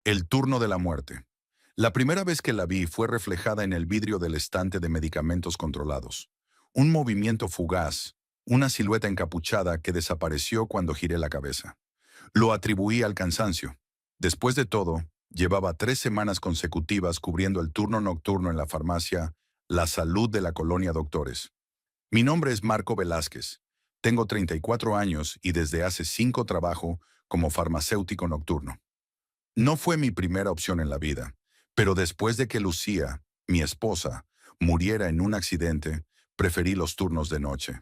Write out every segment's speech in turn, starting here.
El turno de la muerte. La primera vez que la vi fue reflejada en el vidrio del estante de medicamentos controlados. Un movimiento fugaz, una silueta encapuchada que desapareció cuando giré la cabeza. Lo atribuí al cansancio. Después de todo, llevaba 3 semanas consecutivas cubriendo el turno nocturno en la farmacia La Salud de la Colonia Doctores. Mi nombre es Marco Velázquez. Tengo 34 años y desde hace 5 trabajo como farmacéutico nocturno. No fue mi primera opción en la vida, pero después de que Lucía, mi esposa, muriera en un accidente, preferí los turnos de noche.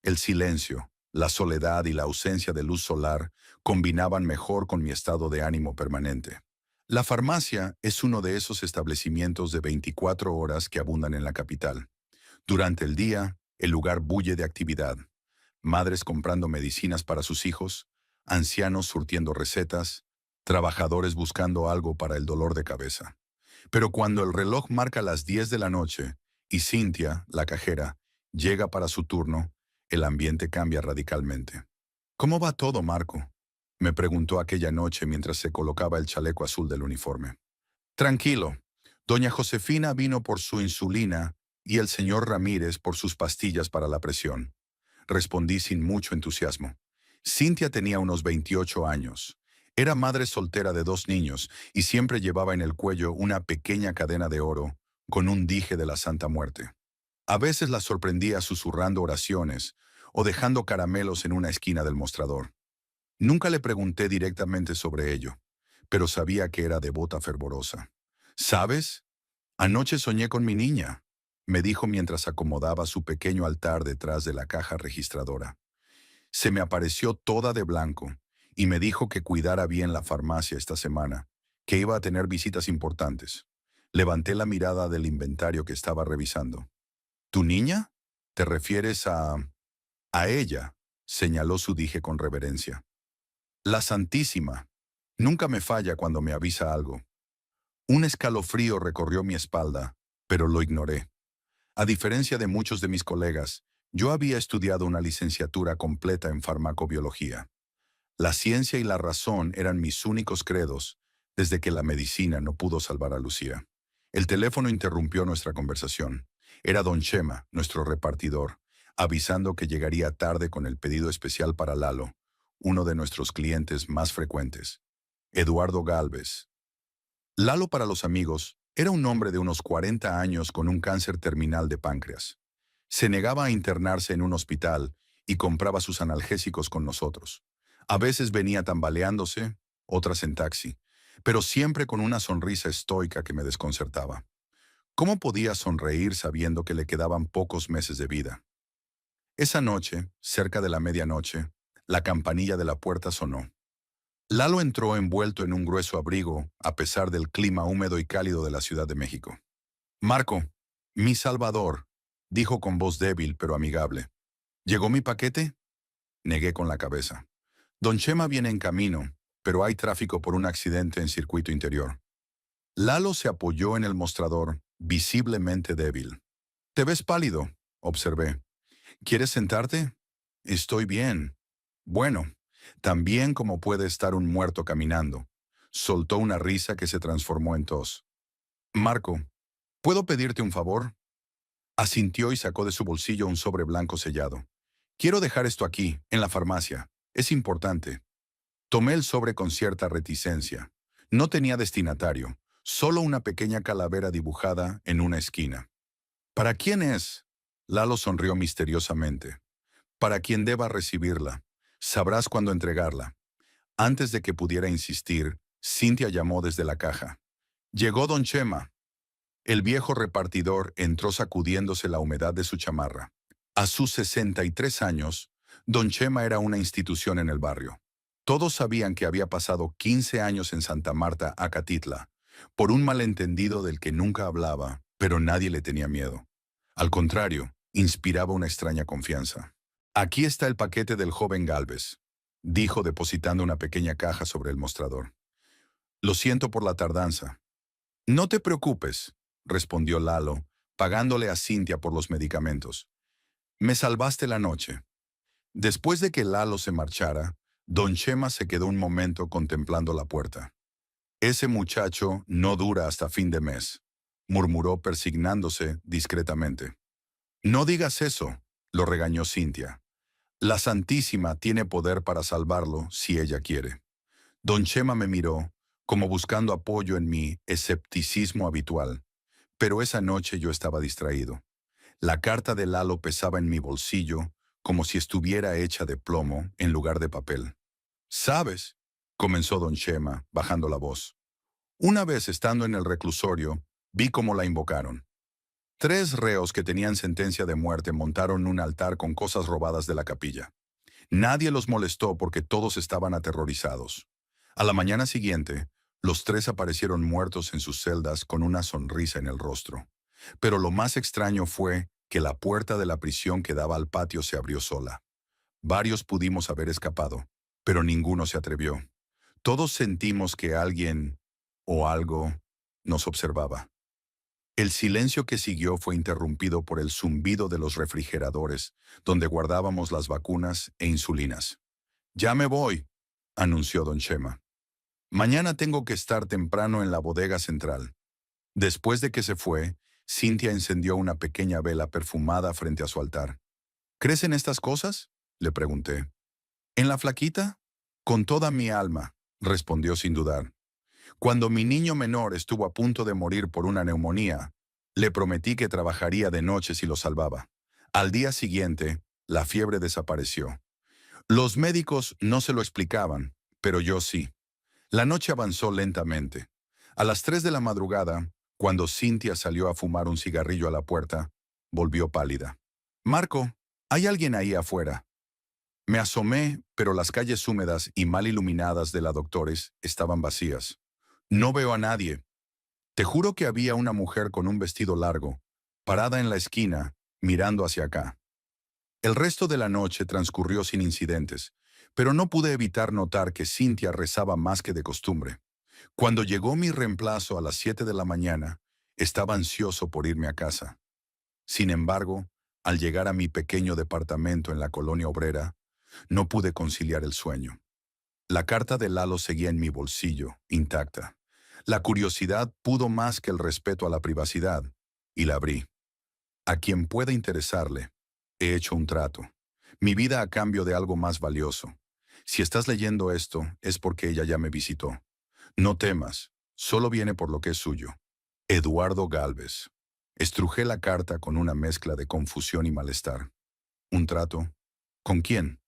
El silencio, la soledad y la ausencia de luz solar combinaban mejor con mi estado de ánimo permanente. La farmacia es uno de esos establecimientos de 24 horas que abundan en la capital. Durante el día, el lugar bulle de actividad. Madres comprando medicinas para sus hijos, ancianos surtiendo recetas, trabajadores buscando algo para el dolor de cabeza. Pero cuando el reloj marca las 10 de la noche y Cintia, la cajera, llega para su turno, el ambiente cambia radicalmente. ¿Cómo va todo, Marco?, me preguntó aquella noche mientras se colocaba el chaleco azul del uniforme. Tranquilo. Doña Josefina vino por su insulina y el señor Ramírez por sus pastillas para la presión. Respondí sin mucho entusiasmo. Cintia tenía unos 28 años. Era madre soltera de 2 niños y siempre llevaba en el cuello una pequeña cadena de oro con un dije de la Santa Muerte. A veces la sorprendía susurrando oraciones o dejando caramelos en una esquina del mostrador. Nunca le pregunté directamente sobre ello, pero sabía que era devota fervorosa. ¿Sabes? Anoche soñé con mi niña, me dijo mientras acomodaba su pequeño altar detrás de la caja registradora. Se me apareció toda de blanco y me dijo que cuidara bien la farmacia esta semana, que iba a tener visitas importantes. Levanté la mirada del inventario que estaba revisando. ¿Tu niña? ¿Te refieres a ella? Señaló su dije con reverencia. La Santísima. Nunca me falla cuando me avisa algo. Un escalofrío recorrió mi espalda, pero lo ignoré. A diferencia de muchos de mis colegas, yo había estudiado una licenciatura completa en farmacobiología. La ciencia y la razón eran mis únicos credos desde que la medicina no pudo salvar a Lucía. El teléfono interrumpió nuestra conversación. Era don Chema, nuestro repartidor, avisando que llegaría tarde con el pedido especial para Lalo, uno de nuestros clientes más frecuentes. Eduardo Galvez. Lalo para los amigos era un hombre de unos 40 años con un cáncer terminal de páncreas. Se negaba a internarse en un hospital y compraba sus analgésicos con nosotros. A veces venía tambaleándose, otras en taxi, pero siempre con una sonrisa estoica que me desconcertaba. ¿Cómo podía sonreír sabiendo que le quedaban pocos meses de vida? Esa noche, cerca de la medianoche, la campanilla de la puerta sonó. Lalo entró envuelto en un grueso abrigo, a pesar del clima húmedo y cálido de la Ciudad de México. Marco, mi salvador, dijo con voz débil pero amigable. ¿Llegó mi paquete? Negué con la cabeza. Don Chema viene en camino, pero hay tráfico por un accidente en circuito interior. Lalo se apoyó en el mostrador, visiblemente débil. Te ves pálido, observé. ¿Quieres sentarte? Estoy bien. Bueno, tan bien como puede estar un muerto caminando. Soltó una risa que se transformó en tos. Marco, ¿puedo pedirte un favor? Asintió y sacó de su bolsillo un sobre blanco sellado. Quiero dejar esto aquí, en la farmacia. Es importante. Tomé el sobre con cierta reticencia. No tenía destinatario, solo una pequeña calavera dibujada en una esquina. ¿Para quién es? Lalo sonrió misteriosamente. Para quien deba recibirla. Sabrás cuándo entregarla. Antes de que pudiera insistir, Cintia llamó desde la caja. Llegó don Chema. El viejo repartidor entró sacudiéndose la humedad de su chamarra. A sus 63 años, don Chema era una institución en el barrio. Todos sabían que había pasado 15 años en Santa Marta, Acatitla, por un malentendido del que nunca hablaba, pero nadie le tenía miedo. Al contrario, inspiraba una extraña confianza. Aquí está el paquete del joven Galvez, dijo depositando una pequeña caja sobre el mostrador. Lo siento por la tardanza. No te preocupes, respondió Lalo, pagándole a Cintia por los medicamentos. Me salvaste la noche. Después de que Lalo se marchara, don Chema se quedó un momento contemplando la puerta. Ese muchacho no dura hasta fin de mes, murmuró persignándose discretamente. No digas eso, lo regañó Cintia. La Santísima tiene poder para salvarlo si ella quiere. Don Chema me miró, como buscando apoyo en mi escepticismo habitual, pero esa noche yo estaba distraído. La carta de Lalo pesaba en mi bolsillo, como si estuviera hecha de plomo en lugar de papel. ¿Sabes? Comenzó don Chema, bajando la voz. Una vez estando en el reclusorio, vi cómo la invocaron. 3 reos que tenían sentencia de muerte montaron un altar con cosas robadas de la capilla. Nadie los molestó porque todos estaban aterrorizados. A la mañana siguiente, los 3 aparecieron muertos en sus celdas con una sonrisa en el rostro. Pero lo más extraño fue que la puerta de la prisión que daba al patio se abrió sola. Varios pudimos haber escapado, pero ninguno se atrevió. Todos sentimos que alguien o algo nos observaba. El silencio que siguió fue interrumpido por el zumbido de los refrigeradores, donde guardábamos las vacunas e insulinas. «Ya me voy», anunció don Chema. «Mañana tengo que estar temprano en la bodega central». Después de que se fue, Cintia encendió una pequeña vela perfumada frente a su altar. «¿Crees en estas cosas?», le pregunté. «¿En la flaquita?». «Con toda mi alma», respondió sin dudar. «Cuando mi niño menor estuvo a punto de morir por una neumonía, le prometí que trabajaría de noche si lo salvaba. Al día siguiente, la fiebre desapareció. Los médicos no se lo explicaban, pero yo sí. La noche avanzó lentamente. A las 3 de la madrugada, cuando Cintia salió a fumar un cigarrillo a la puerta, volvió pálida. «Marco, ¿hay alguien ahí afuera?». Me asomé, pero las calles húmedas y mal iluminadas de la Doctores estaban vacías. «No veo a nadie». Te juro que había una mujer con un vestido largo, parada en la esquina, mirando hacia acá. El resto de la noche transcurrió sin incidentes, pero no pude evitar notar que Cintia rezaba más que de costumbre. Cuando llegó mi reemplazo a las 7 de la mañana, estaba ansioso por irme a casa. Sin embargo, al llegar a mi pequeño departamento en la colonia obrera, no pude conciliar el sueño. La carta de Lalo seguía en mi bolsillo, intacta. La curiosidad pudo más que el respeto a la privacidad, y la abrí. A quien pueda interesarle, he hecho un trato. Mi vida a cambio de algo más valioso. Si estás leyendo esto, es porque ella ya me visitó. No temas, solo viene por lo que es suyo. Eduardo Gálvez. Estrujé la carta con una mezcla de confusión y malestar. ¿Un trato? ¿Con quién?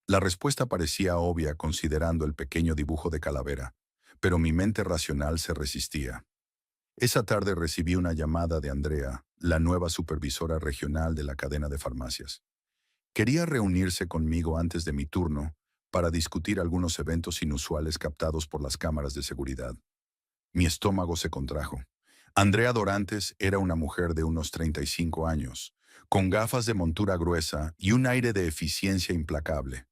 La respuesta parecía obvia considerando el pequeño dibujo de calavera, pero mi mente racional se resistía. Esa tarde recibí una llamada de Andrea, la nueva supervisora regional de la cadena de farmacias. Quería reunirse conmigo antes de mi turno para discutir algunos eventos inusuales captados por las cámaras de seguridad. Mi estómago se contrajo. Andrea Dorantes era una mujer de unos 35 años, con gafas de montura gruesa y un aire de eficiencia implacable.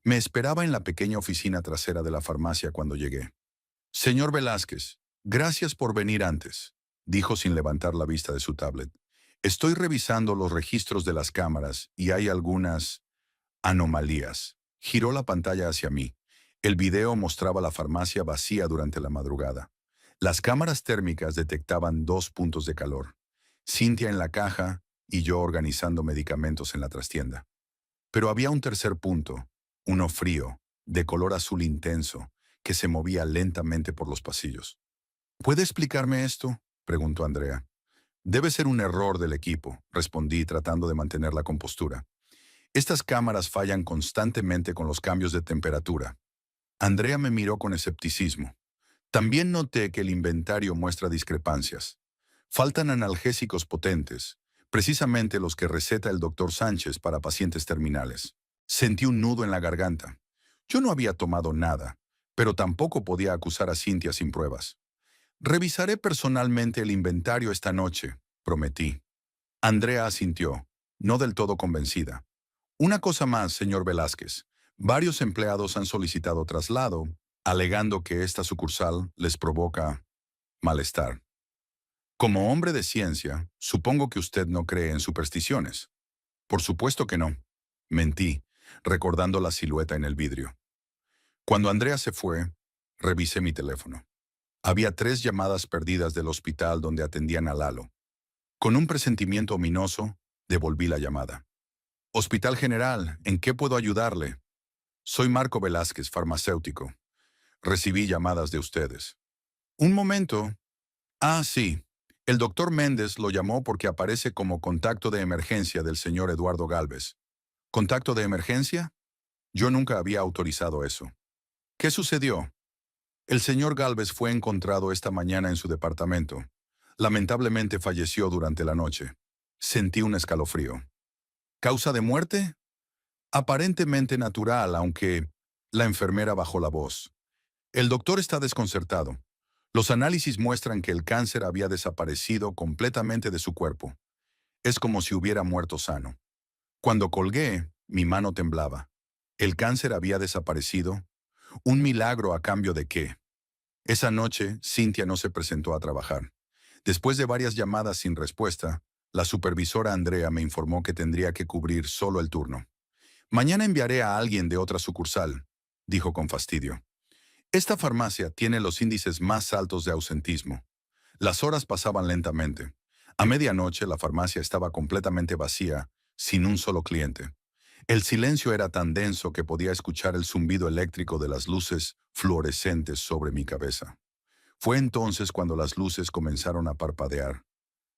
Me esperaba en la pequeña oficina trasera de la farmacia cuando llegué. «Señor Velázquez, gracias por venir antes», dijo sin levantar la vista de su tablet. «Estoy revisando los registros de las cámaras y hay algunas anomalías». Giró la pantalla hacia mí. El video mostraba la farmacia vacía durante la madrugada. Las cámaras térmicas detectaban 2 puntos de calor. Cintia en la caja y yo organizando medicamentos en la trastienda. Pero había un tercer punto, uno frío, de color azul intenso, que se movía lentamente por los pasillos. «¿Puede explicarme esto?», preguntó Andrea. «Debe ser un error del equipo», respondí tratando de mantener la compostura. «Estas cámaras fallan constantemente con los cambios de temperatura». Andrea me miró con escepticismo. «También noté que el inventario muestra discrepancias. Faltan analgésicos potentes, precisamente los que receta el doctor Sánchez para pacientes terminales». Sentí un nudo en la garganta. Yo no había tomado nada, pero tampoco podía acusar a Cintia sin pruebas. «Revisaré personalmente el inventario esta noche», prometí. Andrea asintió, no del todo convencida. «Una cosa más, señor Velázquez. Varios empleados han solicitado traslado, alegando que esta sucursal les provoca malestar. Como hombre de ciencia, supongo que usted no cree en supersticiones». «Por supuesto que no». Mentí, recordando la silueta en el vidrio. Cuando Andrea se fue, revisé mi teléfono. Había 3 llamadas perdidas del hospital donde atendían a Lalo. Con un presentimiento ominoso, devolví la llamada. Hospital General, ¿en qué puedo ayudarle? Soy Marco Velázquez, farmacéutico. Recibí llamadas de ustedes. Un momento. Ah, sí. El doctor Méndez lo llamó porque aparece como contacto de emergencia del señor Eduardo Gálvez. ¿Contacto de emergencia? Yo nunca había autorizado eso. ¿Qué sucedió? El señor Gálvez fue encontrado esta mañana en su departamento. Lamentablemente falleció durante la noche. Sentí un escalofrío. ¿Causa de muerte? Aparentemente natural, aunque la enfermera bajó la voz. El doctor está desconcertado. Los análisis muestran que el cáncer había desaparecido completamente de su cuerpo. Es como si hubiera muerto sano. Cuando colgué, mi mano temblaba. ¿El cáncer había desaparecido? ¿Un milagro a cambio de qué? Esa noche, Cintia no se presentó a trabajar. Después de varias llamadas sin respuesta, la supervisora Andrea me informó que tendría que cubrir solo el turno. Mañana enviaré a alguien de otra sucursal, dijo con fastidio. Esta farmacia tiene los índices más altos de ausentismo. Las horas pasaban lentamente. A medianoche la farmacia estaba completamente vacía, sin un solo cliente. El silencio era tan denso que podía escuchar el zumbido eléctrico de las luces fluorescentes sobre mi cabeza. Fue entonces cuando las luces comenzaron a parpadear.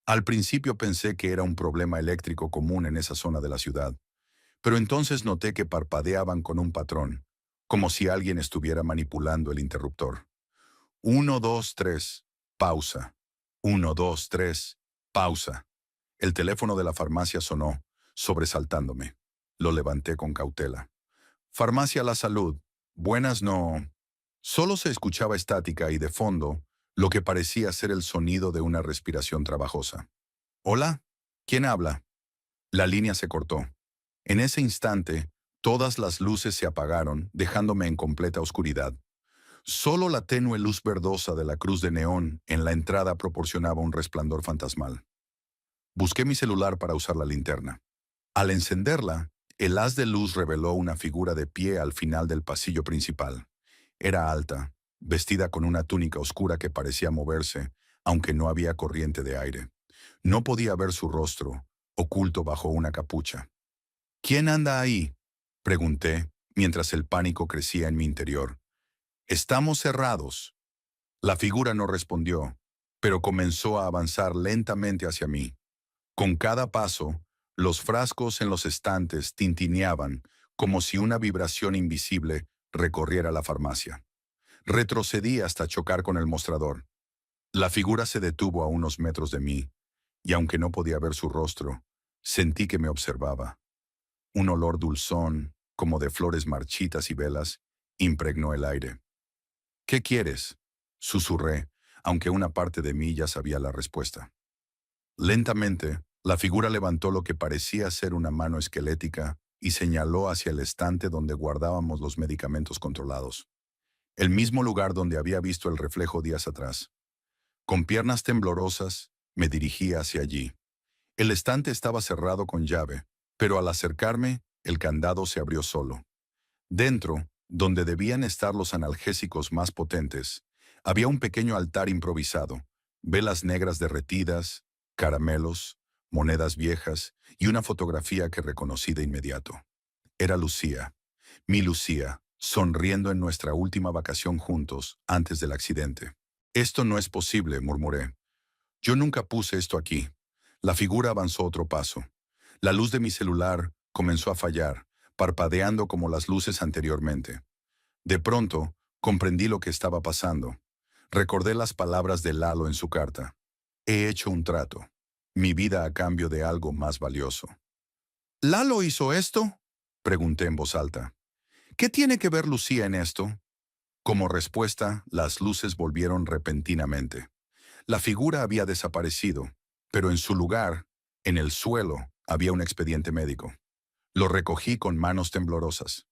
Al principio pensé que era un problema eléctrico común en esa zona de la ciudad, pero entonces noté que parpadeaban con un patrón, como si alguien estuviera manipulando el interruptor. 1, 2, 3, pausa. 1, 2, 3, pausa. El teléfono de la farmacia sonó, sobresaltándome. Lo levanté con cautela. Farmacia La Salud. Buenas no. Solo se escuchaba estática y de fondo, lo que parecía ser el sonido de una respiración trabajosa. ¿Hola? ¿Quién habla? La línea se cortó. En ese instante, todas las luces se apagaron, dejándome en completa oscuridad. Solo la tenue luz verdosa de la cruz de neón en la entrada proporcionaba un resplandor fantasmal. Busqué mi celular para usar la linterna. Al encenderla, el haz de luz reveló una figura de pie al final del pasillo principal. Era alta, vestida con una túnica oscura que parecía moverse, aunque no había corriente de aire. No podía ver su rostro, oculto bajo una capucha. ¿Quién anda ahí?, pregunté, mientras el pánico crecía en mi interior. Estamos cerrados. La figura no respondió, pero comenzó a avanzar lentamente hacia mí. Con cada paso, los frascos en los estantes tintineaban como si una vibración invisible recorriera la farmacia. Retrocedí hasta chocar con el mostrador. La figura se detuvo a unos metros de mí, y aunque no podía ver su rostro, sentí que me observaba. Un olor dulzón, como de flores marchitas y velas, impregnó el aire. ¿Qué quieres?, susurré, aunque una parte de mí ya sabía la respuesta. Lentamente, la figura levantó lo que parecía ser una mano esquelética y señaló hacia el estante donde guardábamos los medicamentos controlados. El mismo lugar donde había visto el reflejo días atrás. Con piernas temblorosas, me dirigí hacia allí. El estante estaba cerrado con llave, pero al acercarme, el candado se abrió solo. Dentro, donde debían estar los analgésicos más potentes, había un pequeño altar improvisado, velas negras derretidas, caramelos, monedas viejas y una fotografía que reconocí de inmediato. Era Lucía, mi Lucía, sonriendo en nuestra última vacación juntos antes del accidente. Esto no es posible, murmuré. Yo nunca puse esto aquí. La figura avanzó otro paso. La luz de mi celular comenzó a fallar, parpadeando como las luces anteriormente. De pronto, comprendí lo que estaba pasando. Recordé las palabras de Lalo en su carta. He hecho un trato. Mi vida a cambio de algo más valioso. ¿Lalo hizo esto?, pregunté en voz alta. ¿Qué tiene que ver Lucía en esto? Como respuesta, las luces volvieron repentinamente. La figura había desaparecido, pero en su lugar, en el suelo, había un expediente médico. Lo recogí con manos temblorosas.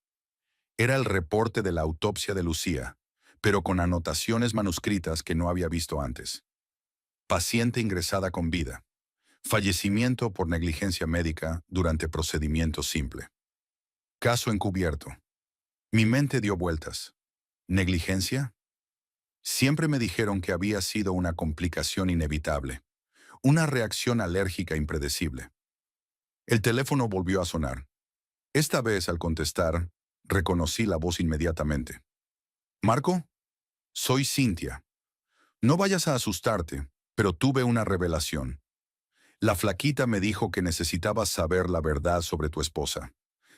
Era el reporte de la autopsia de Lucía, pero con anotaciones manuscritas que no había visto antes. Paciente ingresada con vida. Fallecimiento por negligencia médica durante procedimiento simple. Caso encubierto. Mi mente dio vueltas. ¿Negligencia? Siempre me dijeron que había sido una complicación inevitable, una reacción alérgica impredecible. El teléfono volvió a sonar. Esta vez, al contestar, reconocí la voz inmediatamente. «¿Marco? Soy Cynthia. No vayas a asustarte, pero tuve una revelación. La flaquita me dijo que necesitabas saber la verdad sobre tu esposa.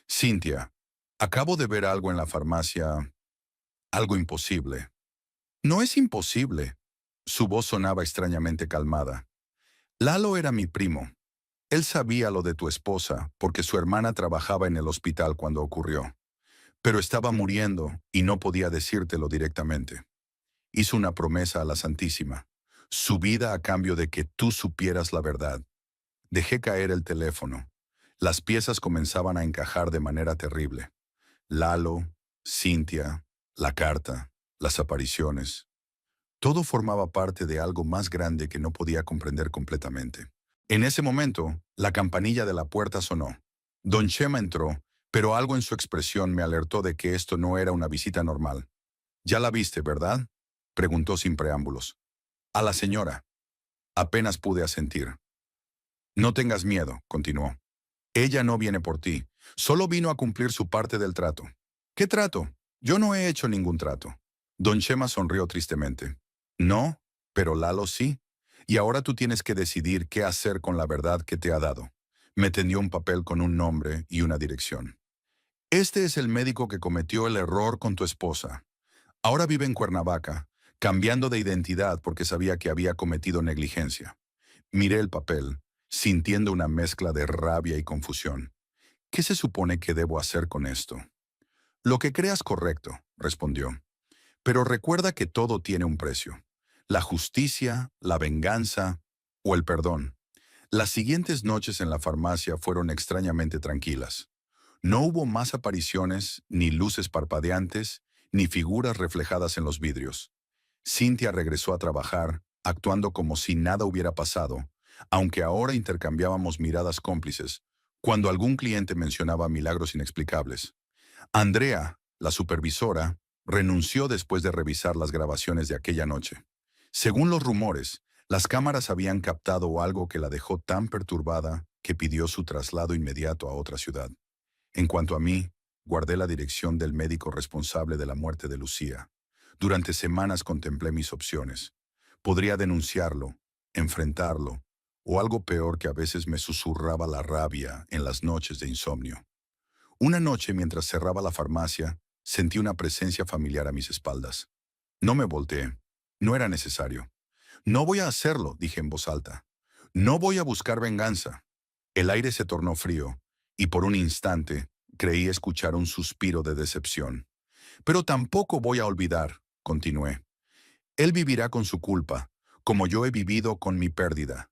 Cynthia, acabo de ver algo en la farmacia, algo imposible». «No es imposible». Su voz sonaba extrañamente calmada. «Lalo era mi primo. Él sabía lo de tu esposa porque su hermana trabajaba en el hospital cuando ocurrió, pero estaba muriendo y no podía decírtelo directamente. Hizo una promesa a la Santísima, su vida a cambio de que tú supieras la verdad». Dejé caer el teléfono. Las piezas comenzaban a encajar de manera terrible. Lalo, Cynthia, la carta, las apariciones. Todo formaba parte de algo más grande que no podía comprender completamente. En ese momento, la campanilla de la puerta sonó. Don Chema entró, pero algo en su expresión me alertó de que esto no era una visita normal. «¿Ya la viste, verdad?», preguntó sin preámbulos. «A la señora». Apenas pude asentir. «No tengas miedo», continuó. «Ella no viene por ti. Solo vino a cumplir su parte del trato». «¿Qué trato? Yo no he hecho ningún trato». Don Chema sonrió tristemente. «No, pero Lalo sí. Y ahora tú tienes que decidir qué hacer con la verdad que te ha dado». Me tendió un papel con un nombre y una dirección. «Este es el médico que cometió el error con tu esposa. Ahora vive en Cuernavaca, cambiando de identidad porque sabía que había cometido negligencia». Miré el papel, sintiendo una mezcla de rabia y confusión. ¿Qué se supone que debo hacer con esto? «Lo que creas correcto», respondió. «Pero recuerda que todo tiene un precio. La justicia, la venganza o el perdón». Las siguientes noches en la farmacia fueron extrañamente tranquilas. No hubo más apariciones, ni luces parpadeantes, ni figuras reflejadas en los vidrios. Cynthia regresó a trabajar, actuando como si nada hubiera pasado, aunque ahora intercambiábamos miradas cómplices, cuando algún cliente mencionaba milagros inexplicables. Andrea, la supervisora, renunció después de revisar las grabaciones de aquella noche. Según los rumores, las cámaras habían captado algo que la dejó tan perturbada que pidió su traslado inmediato a otra ciudad. En cuanto a mí, guardé la dirección del médico responsable de la muerte de Lucía. Durante semanas contemplé mis opciones. Podría denunciarlo, enfrentarlo, o algo peor que a veces me susurraba la rabia en las noches de insomnio. Una noche, mientras cerraba la farmacia, sentí una presencia familiar a mis espaldas. No me volteé. No era necesario. «No voy a hacerlo», dije en voz alta. «No voy a buscar venganza». El aire se tornó frío, y por un instante creí escuchar un suspiro de decepción. «Pero tampoco voy a olvidar», continué. «Él vivirá con su culpa, como yo he vivido con mi pérdida».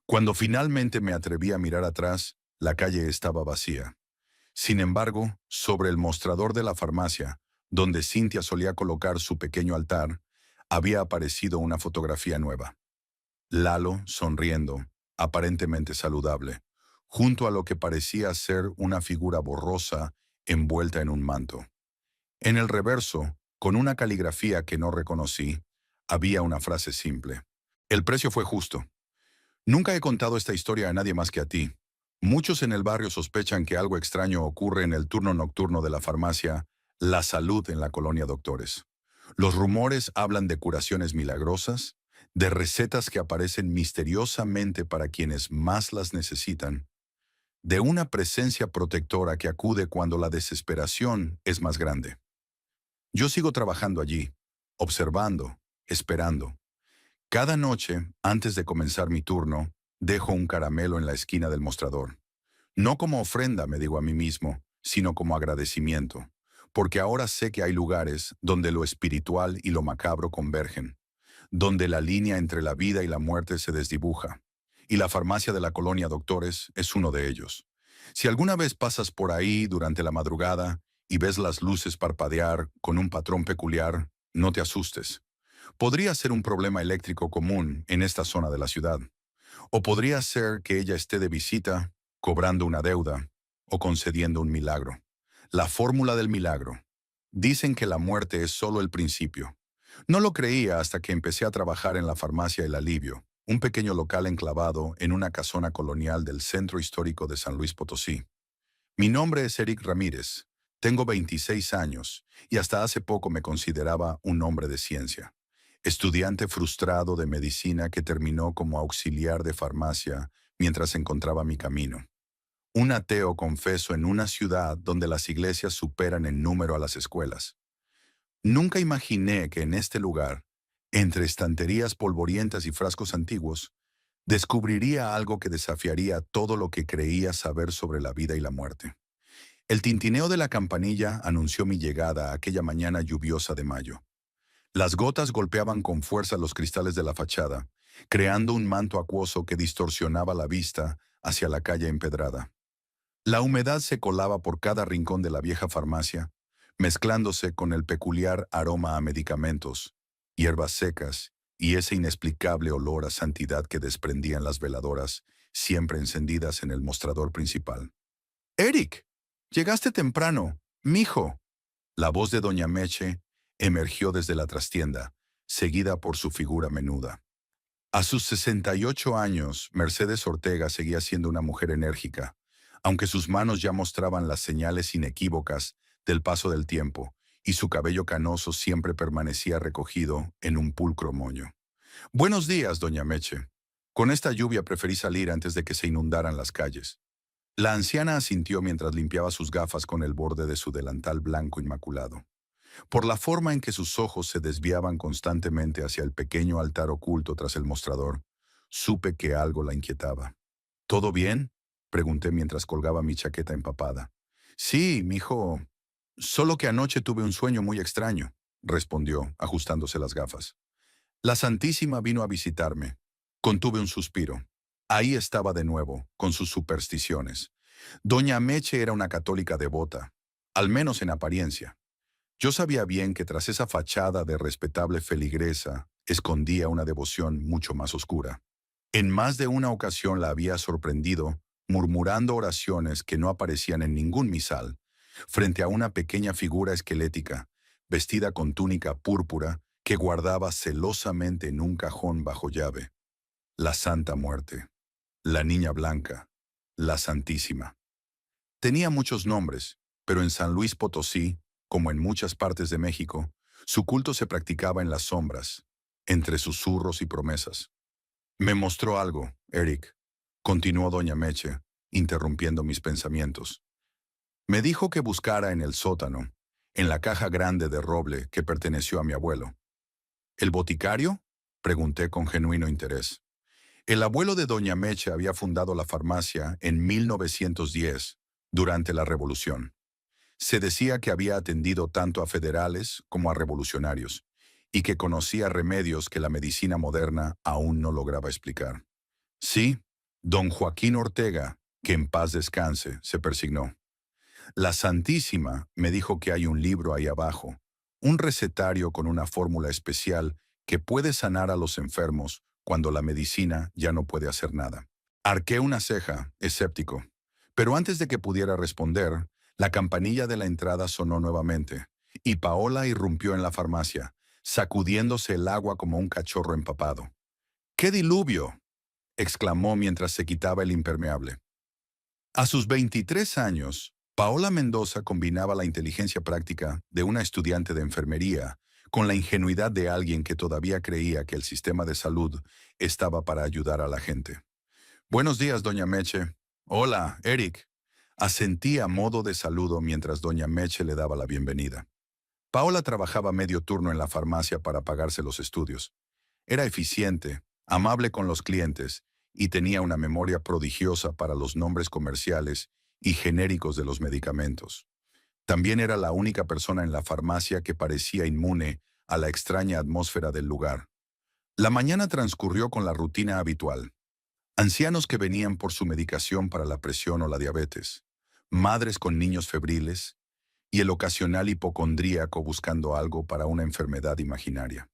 Cuando finalmente me atreví a mirar atrás, la calle estaba vacía. Sin embargo, sobre el mostrador de la farmacia, donde Cynthia solía colocar su pequeño altar, había aparecido una fotografía nueva. Lalo, sonriendo, aparentemente saludable, junto a lo que parecía ser una figura borrosa envuelta en un manto. En el reverso, con una caligrafía que no reconocí, había una frase simple. «El precio fue justo». Nunca he contado esta historia a nadie más que a ti. Muchos en el barrio sospechan que algo extraño ocurre en el turno nocturno de la farmacia La Salud en la colonia Doctores. Los rumores hablan de curaciones milagrosas, de recetas que aparecen misteriosamente para quienes más las necesitan, de una presencia protectora que acude cuando la desesperación es más grande. Yo sigo trabajando allí, observando, esperando. Cada noche, antes de comenzar mi turno, dejo un caramelo en la esquina del mostrador. No como ofrenda, me digo a mí mismo, sino como agradecimiento, porque ahora sé que hay lugares donde lo espiritual y lo macabro convergen, donde la línea entre la vida y la muerte se desdibuja, y la farmacia de la colonia Doctores es uno de ellos. Si alguna vez pasas por ahí durante la madrugada y ves las luces parpadear con un patrón peculiar, no te asustes. Podría ser un problema eléctrico común en esta zona de la ciudad. O podría ser que ella esté de visita, cobrando una deuda o concediendo un milagro. La fórmula del milagro. Dicen que la muerte es solo el principio. No lo creía hasta que empecé a trabajar en la farmacia El Alivio, un pequeño local enclavado en una casona colonial del centro histórico de San Luis Potosí. Mi nombre es Eric Ramírez, tengo 26 años y hasta hace poco me consideraba un hombre de ciencia. Estudiante frustrado de medicina que terminó como auxiliar de farmacia mientras encontraba mi camino. Un ateo confeso en una ciudad donde las iglesias superan en número a las escuelas. Nunca imaginé que en este lugar, entre estanterías polvorientas y frascos antiguos, descubriría algo que desafiaría todo lo que creía saber sobre la vida y la muerte. El tintineo de la campanilla anunció mi llegada aquella mañana lluviosa de mayo. Las gotas golpeaban con fuerza los cristales de la fachada, creando un manto acuoso que distorsionaba la vista hacia la calle empedrada. La humedad se colaba por cada rincón de la vieja farmacia, mezclándose con el peculiar aroma a medicamentos, hierbas secas y ese inexplicable olor a santidad que desprendían las veladoras, siempre encendidas en el mostrador principal. «Eric, llegaste temprano, mijo». La voz de doña Meche emergió desde la trastienda, seguida por su figura menuda. A sus 68 años, Mercedes Ortega seguía siendo una mujer enérgica, aunque sus manos ya mostraban las señales inequívocas del paso del tiempo, y su cabello canoso siempre permanecía recogido en un pulcro moño. «Buenos días, doña Meche. Con esta lluvia preferí salir antes de que se inundaran las calles». La anciana asintió mientras limpiaba sus gafas con el borde de su delantal blanco inmaculado. Por la forma en que sus ojos se desviaban constantemente hacia el pequeño altar oculto tras el mostrador, supe que algo la inquietaba. «¿Todo bien?», pregunté mientras colgaba mi chaqueta empapada. «Sí, mijo. Solo que anoche tuve un sueño muy extraño», respondió, ajustándose las gafas. «La Santísima vino a visitarme». Contuve un suspiro. Ahí estaba de nuevo, con sus supersticiones. Doña Meche era una católica devota, al menos en apariencia. Yo sabía bien que tras esa fachada de respetable feligresa escondía una devoción mucho más oscura. En más de una ocasión la había sorprendido murmurando oraciones que no aparecían en ningún misal, frente a una pequeña figura esquelética, vestida con túnica púrpura, que guardaba celosamente en un cajón bajo llave. La Santa Muerte, la Niña Blanca, la Santísima. Tenía muchos nombres, pero en San Luis Potosí, como en muchas partes de México, su culto se practicaba en las sombras, entre susurros y promesas. «Me mostró algo, Eric», continuó doña Meche, interrumpiendo mis pensamientos. «Me dijo que buscara en el sótano, en la caja grande de roble que perteneció a mi abuelo». «¿El boticario?», pregunté con genuino interés. El abuelo de doña Meche había fundado la farmacia en 1910, durante la Revolución. Se decía que había atendido tanto a federales como a revolucionarios, y que conocía remedios que la medicina moderna aún no lograba explicar. «Sí, don Joaquín Ortega, que en paz descanse», se persignó. «La Santísima me dijo que hay un libro ahí abajo, un recetario con una fórmula especial que puede sanar a los enfermos cuando la medicina ya no puede hacer nada». Arqué una ceja, escéptico. Pero antes de que pudiera responder, la campanilla de la entrada sonó nuevamente, y Paola irrumpió en la farmacia, sacudiéndose el agua como un cachorro empapado. «¡Qué diluvio!», exclamó mientras se quitaba el impermeable. A sus 23 años, Paola Mendoza combinaba la inteligencia práctica de una estudiante de enfermería con la ingenuidad de alguien que todavía creía que el sistema de salud estaba para ayudar a la gente. «Buenos días, doña Meche». «Hola, Eric». Asentí a modo de saludo mientras doña Meche le daba la bienvenida. Paola trabajaba medio turno en la farmacia para pagarse los estudios. Era eficiente, amable con los clientes y tenía una memoria prodigiosa para los nombres comerciales y genéricos de los medicamentos. También era la única persona en la farmacia que parecía inmune a la extraña atmósfera del lugar. La mañana transcurrió con la rutina habitual. Ancianos que venían por su medicación para la presión o la diabetes, madres con niños febriles y el ocasional hipocondríaco buscando algo para una enfermedad imaginaria.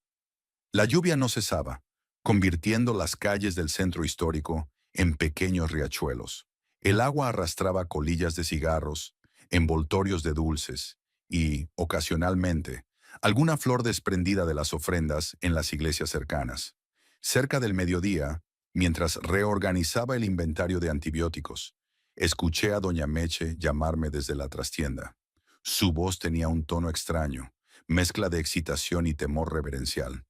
La lluvia no cesaba, convirtiendo las calles del centro histórico en pequeños riachuelos. El agua arrastraba colillas de cigarros, envoltorios de dulces y, ocasionalmente, alguna flor desprendida de las ofrendas en las iglesias cercanas. Cerca del mediodía, mientras reorganizaba el inventario de antibióticos, escuché a doña Meche llamarme desde la trastienda. Su voz tenía un tono extraño, mezcla de excitación y temor reverencial.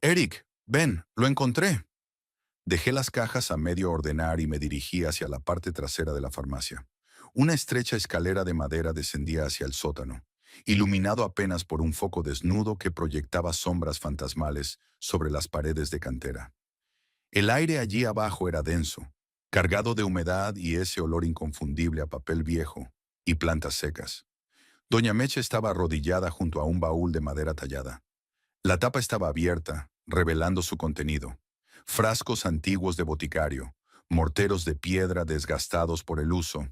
«Eric, ven, lo encontré». Dejé las cajas a medio ordenar y me dirigí hacia la parte trasera de la farmacia. Una estrecha escalera de madera descendía hacia el sótano, iluminado apenas por un foco desnudo que proyectaba sombras fantasmales sobre las paredes de cantera. El aire allí abajo era denso, cargado de humedad y ese olor inconfundible a papel viejo y plantas secas. Doña Meche estaba arrodillada junto a un baúl de madera tallada. La tapa estaba abierta, revelando su contenido. Frascos antiguos de boticario, morteros de piedra desgastados por el uso,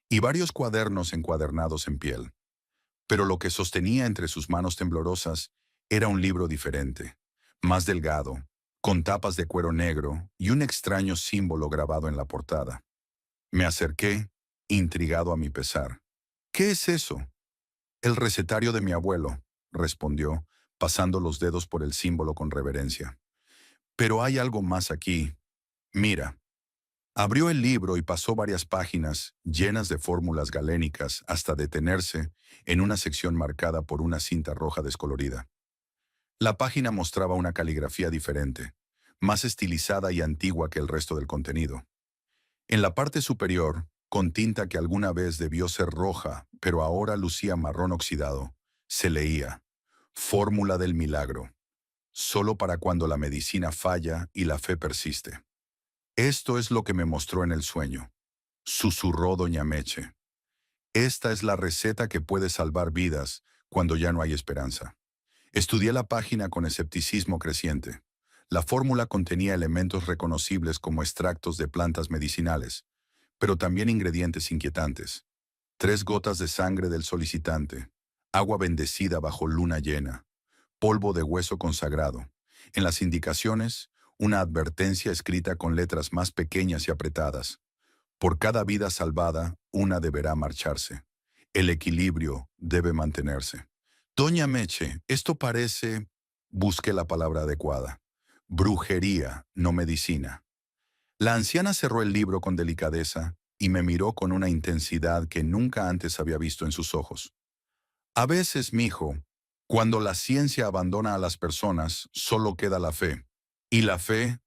y varios cuadernos encuadernados en piel. Pero lo que sostenía entre sus manos temblorosas era un libro diferente, más delgado, con tapas de cuero negro y un extraño símbolo grabado en la portada. Me acerqué, intrigado a mi pesar. «¿Qué es eso?» «El recetario de mi abuelo», respondió, pasando los dedos por el símbolo con reverencia. «Pero hay algo más aquí. Mira». Abrió el libro y pasó varias páginas llenas de fórmulas galénicas hasta detenerse en una sección marcada por una cinta roja descolorida. La página mostraba una caligrafía diferente, más estilizada y antigua que el resto del contenido. En la parte superior, con tinta que alguna vez debió ser roja, pero ahora lucía marrón oxidado, se leía: «Fórmula del milagro, solo para cuando la medicina falla y la fe persiste». «Esto es lo que me mostró en el sueño», susurró doña Meche. «Esta es la receta que puede salvar vidas cuando ya no hay esperanza». Estudié la página con escepticismo creciente. La fórmula contenía elementos reconocibles como extractos de plantas medicinales, pero también ingredientes inquietantes. 3 gotas de sangre del solicitante, agua bendecida bajo luna llena, polvo de hueso consagrado. En las indicaciones, una advertencia escrita con letras más pequeñas y apretadas. Por cada vida salvada, una deberá marcharse. El equilibrio debe mantenerse. Doña Meche, esto parece... Busqué la palabra adecuada. Brujería, no medicina. La anciana cerró el libro con delicadeza y me miró con una intensidad que nunca antes había visto en sus ojos. «A veces, mijo, cuando la ciencia abandona a las personas, solo queda la fe. Y la fe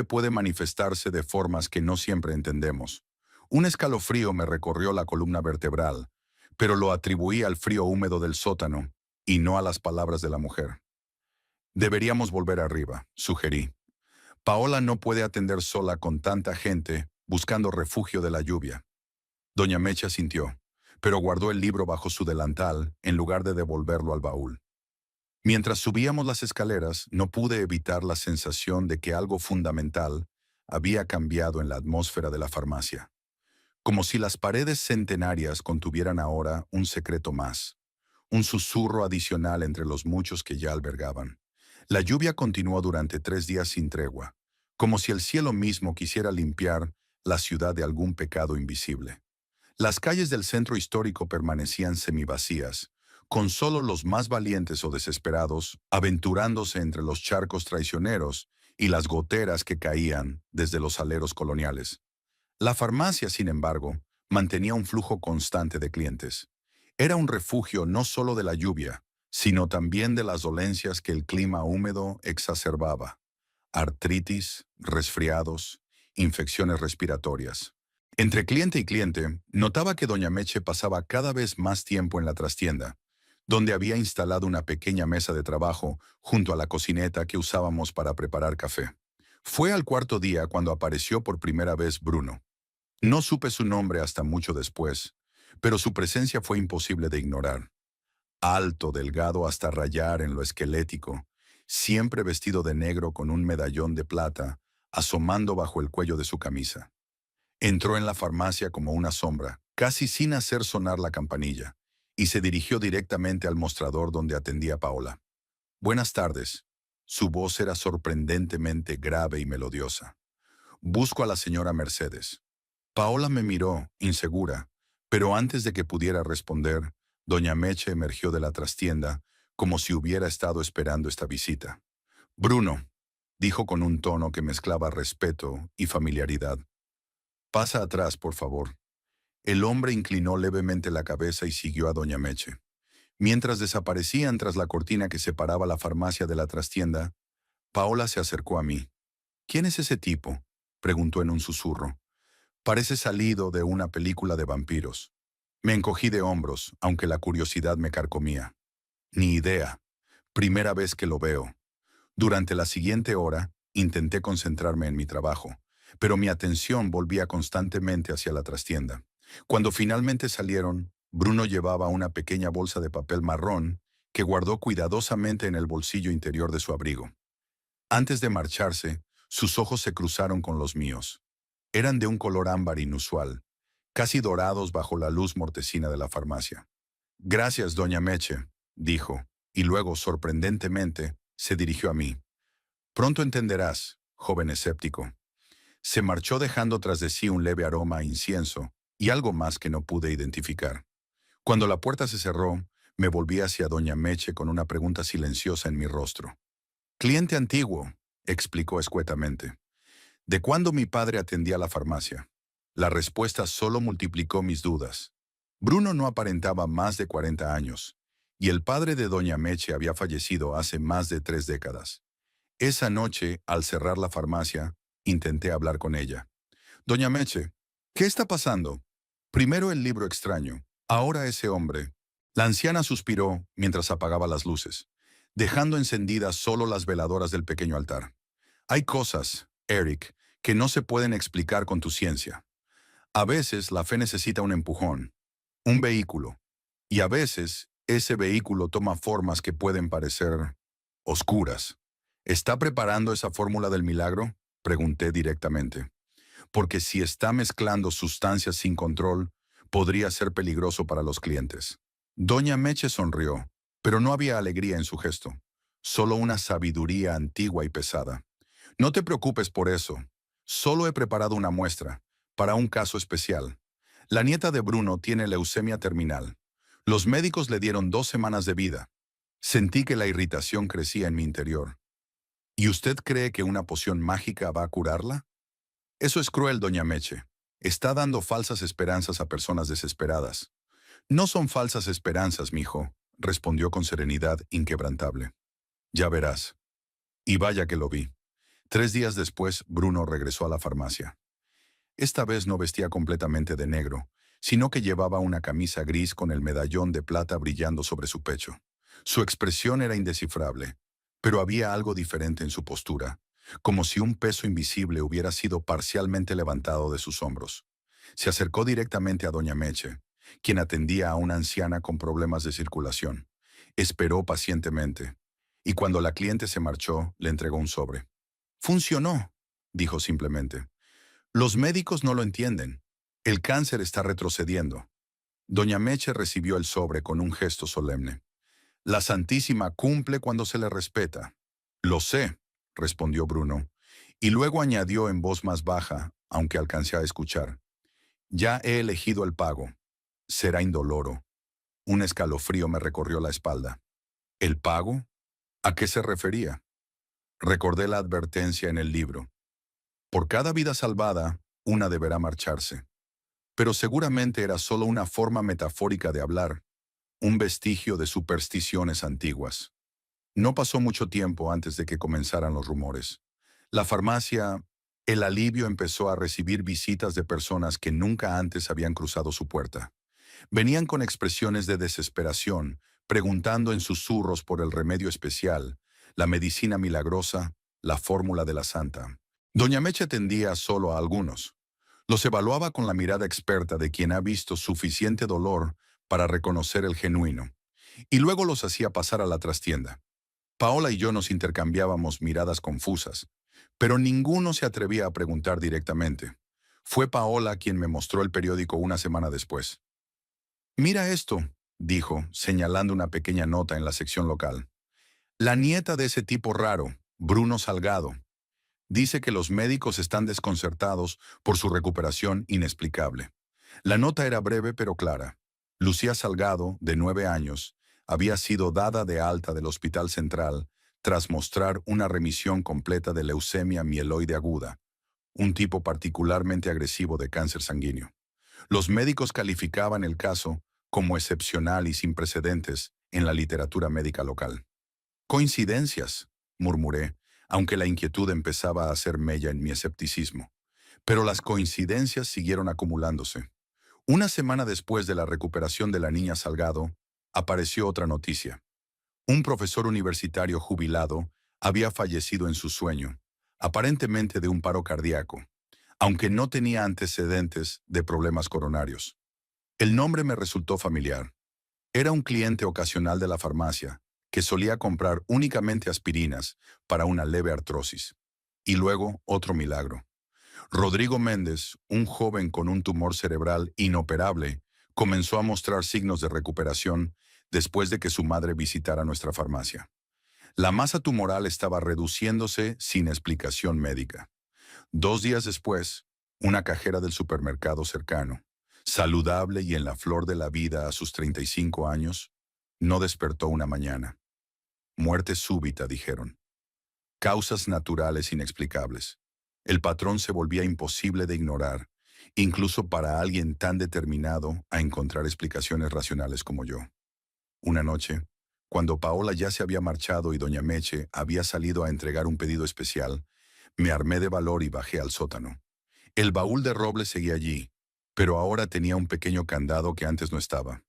puede manifestarse de formas que no siempre entendemos». Un escalofrío me recorrió la columna vertebral, pero lo atribuí al frío húmedo del sótano y no a las palabras de la mujer. «Deberíamos volver arriba», sugerí. «Paola no puede atender sola con tanta gente buscando refugio de la lluvia». Doña Mecha sintió, pero guardó el libro bajo su delantal en lugar de devolverlo al baúl. Mientras subíamos las escaleras, no pude evitar la sensación de que algo fundamental había cambiado en la atmósfera de la farmacia. Como si las paredes centenarias contuvieran ahora un secreto más, un susurro adicional entre los muchos que ya albergaban. La lluvia continuó durante 3 días sin tregua, como si el cielo mismo quisiera limpiar la ciudad de algún pecado invisible. Las calles del centro histórico permanecían semivacías, con solo los más valientes o desesperados aventurándose entre los charcos traicioneros y las goteras que caían desde los aleros coloniales. La farmacia, sin embargo, mantenía un flujo constante de clientes. Era un refugio no solo de la lluvia, sino también de las dolencias que el clima húmedo exacerbaba: artritis, resfriados, infecciones respiratorias. Entre cliente y cliente, notaba que doña Meche pasaba cada vez más tiempo en la trastienda, donde había instalado una pequeña mesa de trabajo junto a la cocineta que usábamos para preparar café. Fue al cuarto día cuando apareció por primera vez Bruno. No supe su nombre hasta mucho después, pero su presencia fue imposible de ignorar. Alto, delgado hasta rayar en lo esquelético, siempre vestido de negro con un medallón de plata asomando bajo el cuello de su camisa. Entró en la farmacia como una sombra, casi sin hacer sonar la campanilla, y se dirigió directamente al mostrador donde atendía Paola. «Buenas tardes». Su voz era sorprendentemente grave y melodiosa. «Busco a la señora Mercedes». Paola me miró, insegura, pero antes de que pudiera responder, doña Meche emergió de la trastienda como si hubiera estado esperando esta visita. Bruno, dijo con un tono que mezclaba respeto y familiaridad. Pasa atrás, por favor. El hombre inclinó levemente la cabeza y siguió a doña Meche. Mientras desaparecían tras la cortina que separaba la farmacia de la trastienda, Paola se acercó a mí. ¿Quién es ese tipo?, preguntó en un susurro. Parece salido de una película de vampiros. Me encogí de hombros, aunque la curiosidad me carcomía. Ni idea. Primera vez que lo veo. Durante la siguiente hora, intenté concentrarme en mi trabajo, pero mi atención volvía constantemente hacia la trastienda. Cuando finalmente salieron, Bruno llevaba una pequeña bolsa de papel marrón que guardó cuidadosamente en el bolsillo interior de su abrigo. Antes de marcharse, sus ojos se cruzaron con los míos. Eran de un color ámbar inusual, casi dorados bajo la luz mortecina de la farmacia. Gracias, doña Meche, dijo, y luego, sorprendentemente, se dirigió a mí. Pronto entenderás, joven escéptico. Se marchó dejando tras de sí un leve aroma a incienso y algo más que no pude identificar. Cuando la puerta se cerró, me volví hacia doña Meche con una pregunta silenciosa en mi rostro. Cliente antiguo, explicó escuetamente. ¿De cuándo mi padre atendía la farmacia? La respuesta solo multiplicó mis dudas. Bruno no aparentaba más de 40 años, y el padre de doña Meche había fallecido hace más de 3 décadas. Esa noche, al cerrar la farmacia, intenté hablar con ella. Doña Meche, ¿qué está pasando? Primero el libro extraño, ahora ese hombre. La anciana suspiró mientras apagaba las luces, dejando encendidas solo las veladoras del pequeño altar. Hay cosas, Eric, que no se pueden explicar con tu ciencia. A veces la fe necesita un empujón, un vehículo, y a veces ese vehículo toma formas que pueden parecer oscuras. ¿Está preparando esa fórmula del milagro?, pregunté directamente. Porque si está mezclando sustancias sin control, podría ser peligroso para los clientes. Doña Meche sonrió, pero no había alegría en su gesto, solo una sabiduría antigua y pesada. No te preocupes por eso. Solo he preparado una muestra, para un caso especial. La nieta de Bruno tiene leucemia terminal. Los médicos le dieron 2 semanas de vida. Sentí que la irritación crecía en mi interior. ¿Y usted cree que una poción mágica va a curarla? Eso es cruel, doña Meche. Está dando falsas esperanzas a personas desesperadas. No son falsas esperanzas, mijo, respondió con serenidad inquebrantable. Ya verás. Y vaya que lo vi. 3 días después, Bruno regresó a la farmacia. Esta vez no vestía completamente de negro, sino que llevaba una camisa gris con el medallón de plata brillando sobre su pecho. Su expresión era indescifrable, pero había algo diferente en su postura, como si un peso invisible hubiera sido parcialmente levantado de sus hombros. Se acercó directamente a doña Meche, quien atendía a una anciana con problemas de circulación. Esperó pacientemente, y cuando la cliente se marchó, le entregó un sobre. «Funcionó», dijo simplemente. «Los médicos no lo entienden. El cáncer está retrocediendo». Doña Meche recibió el sobre con un gesto solemne. «La Santísima cumple cuando se le respeta». «Lo sé», respondió Bruno, y luego añadió en voz más baja, aunque alcancé a escuchar. «Ya he elegido el pago. Será indoloro». Un escalofrío me recorrió la espalda. ¿El pago? ¿A qué se refería? Recordé la advertencia en el libro. Por cada vida salvada, una deberá marcharse. Pero seguramente era solo una forma metafórica de hablar, un vestigio de supersticiones antiguas. No pasó mucho tiempo antes de que comenzaran los rumores. La farmacia, el alivio empezó a recibir visitas de personas que nunca antes habían cruzado su puerta. Venían con expresiones de desesperación, preguntando en susurros por el remedio especial, la medicina milagrosa, la fórmula de la santa. Doña Meche atendía solo a algunos. Los evaluaba con la mirada experta de quien ha visto suficiente dolor para reconocer el genuino, y luego los hacía pasar a la trastienda. Paola y yo nos intercambiábamos miradas confusas, pero ninguno se atrevía a preguntar directamente. Fue Paola quien me mostró el periódico una semana después. «Mira esto», dijo, señalando una pequeña nota en la sección local. «La nieta de ese tipo raro, Bruno Salgado. Dice que los médicos están desconcertados por su recuperación inexplicable». La nota era breve pero clara. Lucía Salgado, de 9 años, Había sido dada de alta del Hospital Central tras mostrar una remisión completa de leucemia mieloide aguda, un tipo particularmente agresivo de cáncer sanguíneo. Los médicos calificaban el caso como excepcional y sin precedentes en la literatura médica local. Coincidencias, murmuré, aunque la inquietud empezaba a hacer mella en mi escepticismo. Pero las coincidencias siguieron acumulándose. Una semana después de la recuperación de la niña Salgado, apareció otra noticia. Un profesor universitario jubilado había fallecido en su sueño, aparentemente de un paro cardíaco, aunque no tenía antecedentes de problemas coronarios. El nombre me resultó familiar. Era un cliente ocasional de la farmacia, que solía comprar únicamente aspirinas para una leve artrosis. Y luego otro milagro. Rodrigo Méndez, un joven con un tumor cerebral inoperable, comenzó a mostrar signos de recuperación después de que su madre visitara nuestra farmacia. La masa tumoral estaba reduciéndose sin explicación médica. 2 días después, una cajera del supermercado cercano, saludable y en la flor de la vida a sus 35 años, no despertó una mañana. Muerte súbita, dijeron. Causas naturales inexplicables. El patrón se volvía imposible de ignorar, incluso para alguien tan determinado a encontrar explicaciones racionales como yo. Una noche, cuando Paola ya se había marchado y doña Meche había salido a entregar un pedido especial, me armé de valor y bajé al sótano. El baúl de roble seguía allí, pero ahora tenía un pequeño candado que antes no estaba.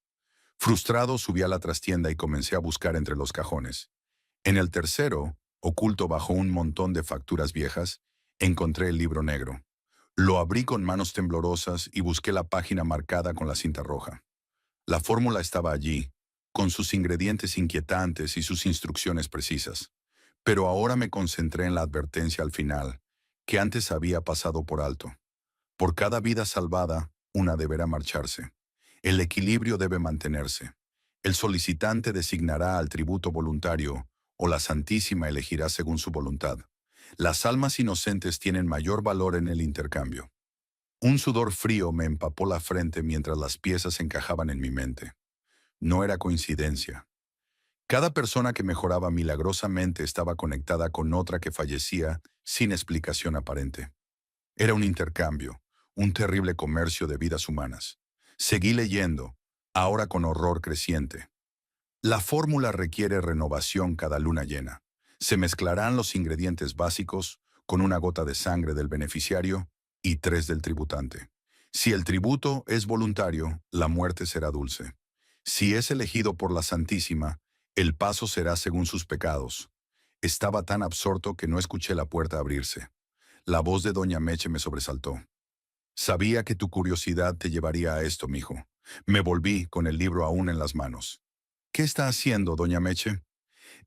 Frustrado, subí a la trastienda y comencé a buscar entre los cajones. En el tercero, oculto bajo un montón de facturas viejas, encontré el libro negro. Lo abrí con manos temblorosas y busqué la página marcada con la cinta roja. La fórmula estaba allí, con sus ingredientes inquietantes y sus instrucciones precisas. Pero ahora me concentré en la advertencia al final, que antes había pasado por alto. Por cada vida salvada, una deberá marcharse. El equilibrio debe mantenerse. El solicitante designará al tributo voluntario, o la Santísima elegirá según su voluntad. Las almas inocentes tienen mayor valor en el intercambio. Un sudor frío me empapó la frente mientras las piezas encajaban en mi mente. No era coincidencia. Cada persona que mejoraba milagrosamente estaba conectada con otra que fallecía sin explicación aparente. Era un intercambio, un terrible comercio de vidas humanas. Seguí leyendo, ahora con horror creciente. La fórmula requiere renovación cada luna llena. Se mezclarán los ingredientes básicos con una gota de sangre del beneficiario y 3 del tributante. Si el tributo es voluntario, la muerte será dulce. Si es elegido por la Santísima, el paso será según sus pecados. Estaba tan absorto que no escuché la puerta abrirse. La voz de doña Meche me sobresaltó. Sabía que tu curiosidad te llevaría a esto, mijo. Me volví con el libro aún en las manos. ¿Qué está haciendo, doña Meche?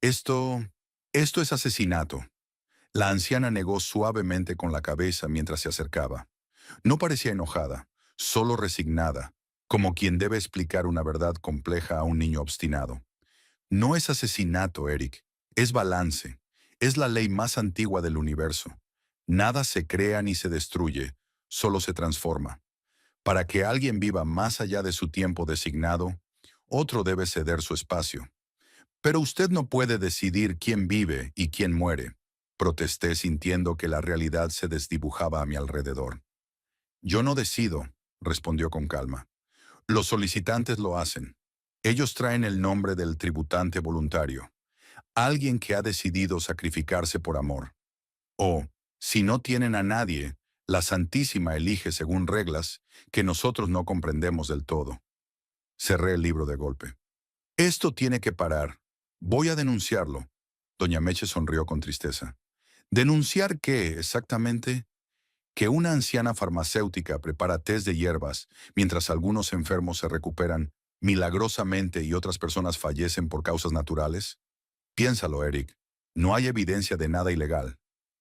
Esto... esto es asesinato. La anciana negó suavemente con la cabeza mientras se acercaba. No parecía enojada, solo resignada, como quien debe explicar una verdad compleja a un niño obstinado. No es asesinato, Eric. Es balance. Es la ley más antigua del universo. Nada se crea ni se destruye, solo se transforma. Para que alguien viva más allá de su tiempo designado, otro debe ceder su espacio. Pero usted no puede decidir quién vive y quién muere, protesté sintiendo que la realidad se desdibujaba a mi alrededor. Yo no decido, respondió con calma. Los solicitantes lo hacen. Ellos traen el nombre del tributante voluntario, alguien que ha decidido sacrificarse por amor. O, si no tienen a nadie, la Santísima elige según reglas que nosotros no comprendemos del todo. Cerré el libro de golpe. Esto tiene que parar. Voy a denunciarlo. Doña Meche sonrió con tristeza. ¿Denunciar qué, exactamente? Que una anciana farmacéutica prepara tés de hierbas mientras algunos enfermos se recuperan milagrosamente y otras personas fallecen por causas naturales. Piénsalo, Eric. No hay evidencia de nada ilegal.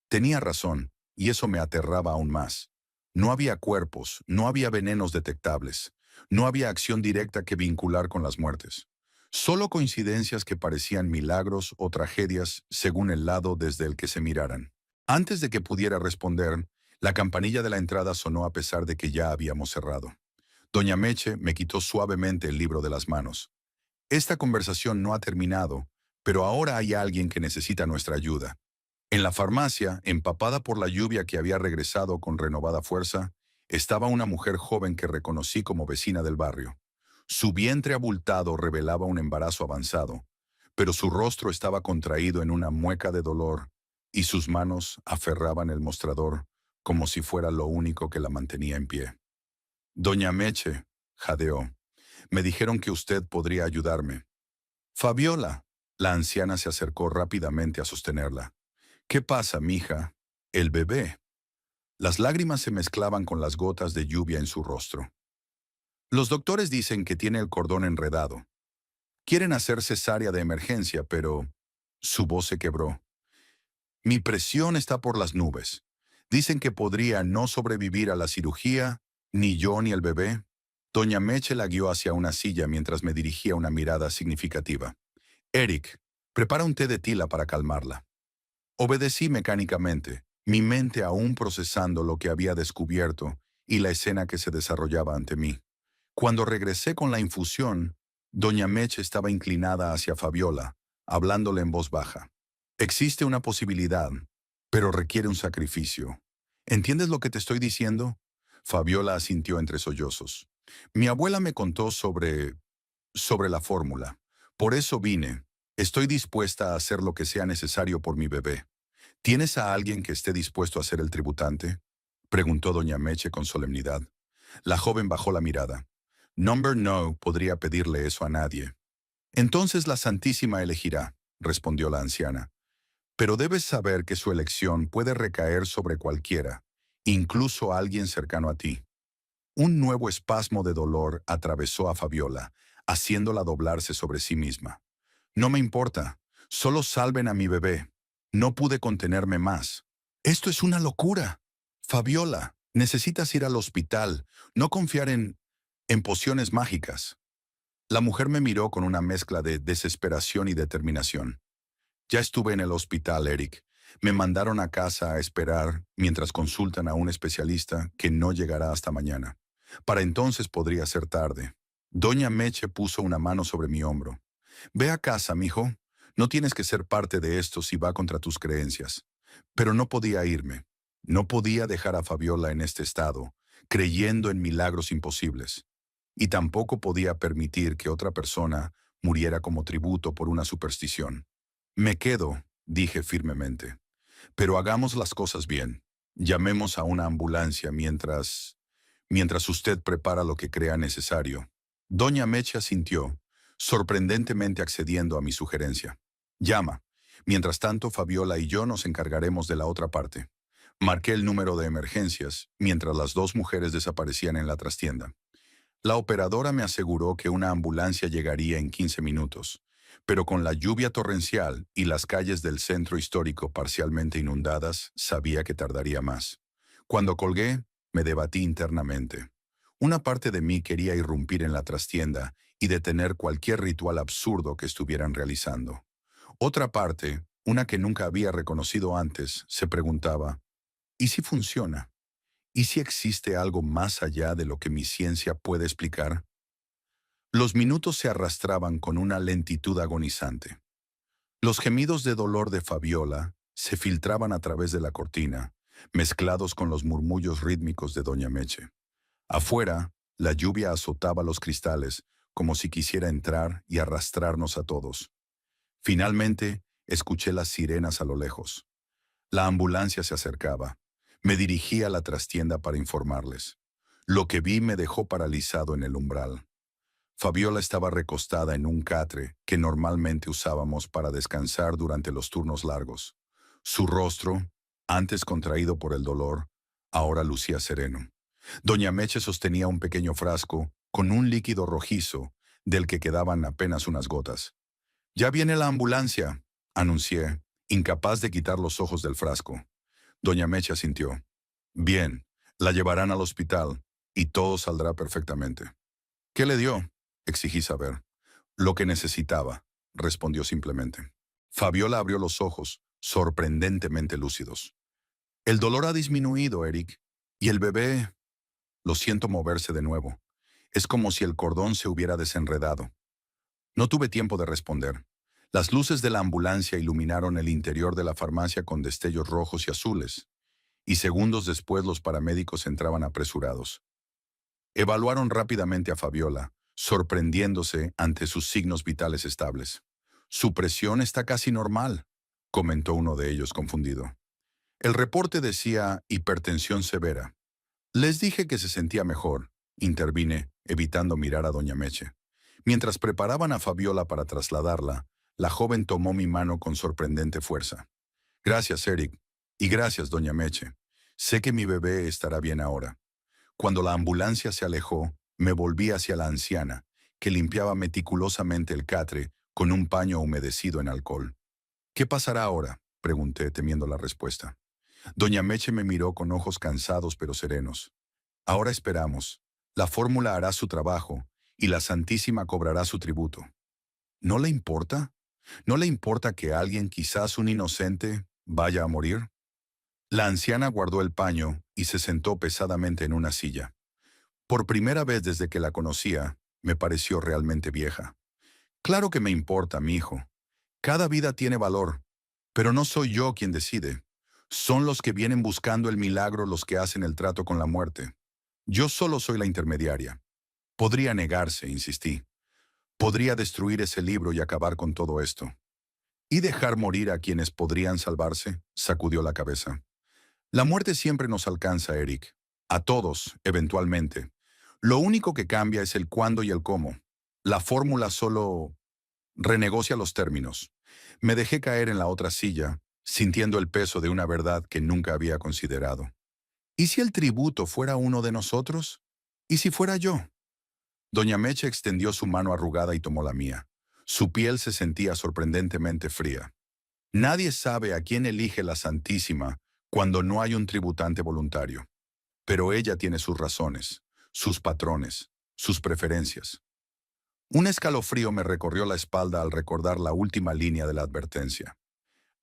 Tenía razón, y eso me aterraba aún más. No había cuerpos, no había venenos detectables, no había acción directa que vincular con las muertes. Solo coincidencias que parecían milagros o tragedias según el lado desde el que se miraran. Antes de que pudiera responder, la campanilla de la entrada sonó a pesar de que ya habíamos cerrado. Doña Meche me quitó suavemente el libro de las manos. Esta conversación no ha terminado, pero ahora hay alguien que necesita nuestra ayuda. En la farmacia, empapada por la lluvia que había regresado con renovada fuerza, estaba una mujer joven que reconocí como vecina del barrio. Su vientre abultado revelaba un embarazo avanzado, pero su rostro estaba contraído en una mueca de dolor y sus manos aferraban el mostrador como si fuera lo único que la mantenía en pie. Doña Meche, jadeó, me dijeron que usted podría ayudarme. Fabiola, la anciana se acercó rápidamente a sostenerla. ¿Qué pasa, mija? El bebé. Las lágrimas se mezclaban con las gotas de lluvia en su rostro. Los doctores dicen que tiene el cordón enredado. Quieren hacer cesárea de emergencia, pero su voz se quebró. Mi presión está por las nubes. Dicen que podría no sobrevivir a la cirugía, ni yo ni el bebé. Doña Meche la guió hacia una silla mientras me dirigía una mirada significativa. Eric, prepara un té de tila para calmarla. Obedecí mecánicamente, mi mente aún procesando lo que había descubierto y la escena que se desarrollaba ante mí. Cuando regresé con la infusión, doña Meche estaba inclinada hacia Fabiola, hablándole en voz baja. Existe una posibilidad, pero requiere un sacrificio. ¿Entiendes lo que te estoy diciendo? Fabiola asintió entre sollozos. Mi abuela me contó sobre la fórmula. Por eso vine. Estoy dispuesta a hacer lo que sea necesario por mi bebé. ¿Tienes a alguien que esté dispuesto a ser el tributante? Preguntó doña Meche con solemnidad. La joven bajó la mirada. Number No podría pedirle eso a nadie. Entonces la Santísima elegirá, respondió la anciana. Pero debes saber que su elección puede recaer sobre cualquiera, incluso alguien cercano a ti. Un nuevo espasmo de dolor atravesó a Fabiola, haciéndola doblarse sobre sí misma. No me importa, solo salven a mi bebé. No pude contenerme más. Esto es una locura. Fabiola, necesitas ir al hospital, no confiar en pociones mágicas. La mujer me miró con una mezcla de desesperación y determinación. Ya estuve en el hospital, Eric. Me mandaron a casa a esperar mientras consultan a un especialista que no llegará hasta mañana. Para entonces podría ser tarde. Doña Meche puso una mano sobre mi hombro. Ve a casa, mijo. No tienes que ser parte de esto si va contra tus creencias. Pero no podía irme. No podía dejar a Fabiola en este estado, creyendo en milagros imposibles. Y tampoco podía permitir que otra persona muriera como tributo por una superstición. Me quedo, dije firmemente. Pero hagamos las cosas bien. Llamemos a una ambulancia mientras usted prepara lo que crea necesario. Doña Meche asintió, sorprendentemente accediendo a mi sugerencia. Llama. Mientras tanto, Fabiola y yo nos encargaremos de la otra parte. Marqué el número de emergencias, mientras las dos mujeres desaparecían en la trastienda. La operadora me aseguró que una ambulancia llegaría en 15 minutos, pero con la lluvia torrencial y las calles del centro histórico parcialmente inundadas, sabía que tardaría más. Cuando colgué, me debatí internamente. Una parte de mí quería irrumpir en la trastienda y detener cualquier ritual absurdo que estuvieran realizando. Otra parte, una que nunca había reconocido antes, se preguntaba, ¿y si funciona? ¿Y si existe algo más allá de lo que mi ciencia puede explicar? Los minutos se arrastraban con una lentitud agonizante. Los gemidos de dolor de Fabiola se filtraban a través de la cortina, mezclados con los murmullos rítmicos de doña Meche. Afuera, la lluvia azotaba los cristales como si quisiera entrar y arrastrarnos a todos. Finalmente, escuché las sirenas a lo lejos. La ambulancia se acercaba. Me dirigí a la trastienda para informarles. Lo que vi me dejó paralizado en el umbral. Fabiola estaba recostada en un catre que normalmente usábamos para descansar durante los turnos largos. Su rostro, antes contraído por el dolor, ahora lucía sereno. Doña Meche sostenía un pequeño frasco con un líquido rojizo del que quedaban apenas unas gotas. «Ya viene la ambulancia», anuncié, incapaz de quitar los ojos del frasco. Doña Meche asintió. «Bien, la llevarán al hospital y todo saldrá perfectamente». «¿Qué le dio?», exigí saber. «Lo que necesitaba», respondió simplemente. Fabiola abrió los ojos, sorprendentemente lúcidos. «El dolor ha disminuido, Eric. Y el bebé...» Lo siento moverse de nuevo. Es como si el cordón se hubiera desenredado. No tuve tiempo de responder. Las luces de la ambulancia iluminaron el interior de la farmacia con destellos rojos y azules, y segundos después los paramédicos entraban apresurados. Evaluaron rápidamente a Fabiola, sorprendiéndose ante sus signos vitales estables. Su presión está casi normal, comentó uno de ellos confundido. El reporte decía hipertensión severa. Les dije que se sentía mejor, intervine, evitando mirar a doña Meche. Mientras preparaban a Fabiola para trasladarla, la joven tomó mi mano con sorprendente fuerza. Gracias, Eric. Y gracias, doña Meche. Sé que mi bebé estará bien ahora. Cuando la ambulancia se alejó, me volví hacia la anciana, que limpiaba meticulosamente el catre con un paño humedecido en alcohol. ¿Qué pasará ahora?, pregunté, temiendo la respuesta. Doña Meche me miró con ojos cansados pero serenos. Ahora esperamos. La fórmula hará su trabajo y la Santísima cobrará su tributo. ¿No le importa? ¿No le importa que alguien, quizás un inocente, vaya a morir? La anciana guardó el paño y se sentó pesadamente en una silla. Por primera vez desde que la conocía, me pareció realmente vieja. Claro que me importa, mi hijo. Cada vida tiene valor, pero no soy yo quien decide. Son los que vienen buscando el milagro los que hacen el trato con la muerte. Yo solo soy la intermediaria. Podría negarse, insistí. Podría destruir ese libro y acabar con todo esto. ¿Y dejar morir a quienes podrían salvarse?, sacudió la cabeza. La muerte siempre nos alcanza, Eric. A todos, eventualmente. Lo único que cambia es el cuándo y el cómo. La fórmula solo renegocia los términos. Me dejé caer en la otra silla, sintiendo el peso de una verdad que nunca había considerado. ¿Y si el tributo fuera uno de nosotros? ¿Y si fuera yo? Doña Meche extendió su mano arrugada y tomó la mía. Su piel se sentía sorprendentemente fría. Nadie sabe a quién elige la Santísima cuando no hay un tributante voluntario. Pero ella tiene sus razones, sus patrones, sus preferencias. Un escalofrío me recorrió la espalda al recordar la última línea de la advertencia.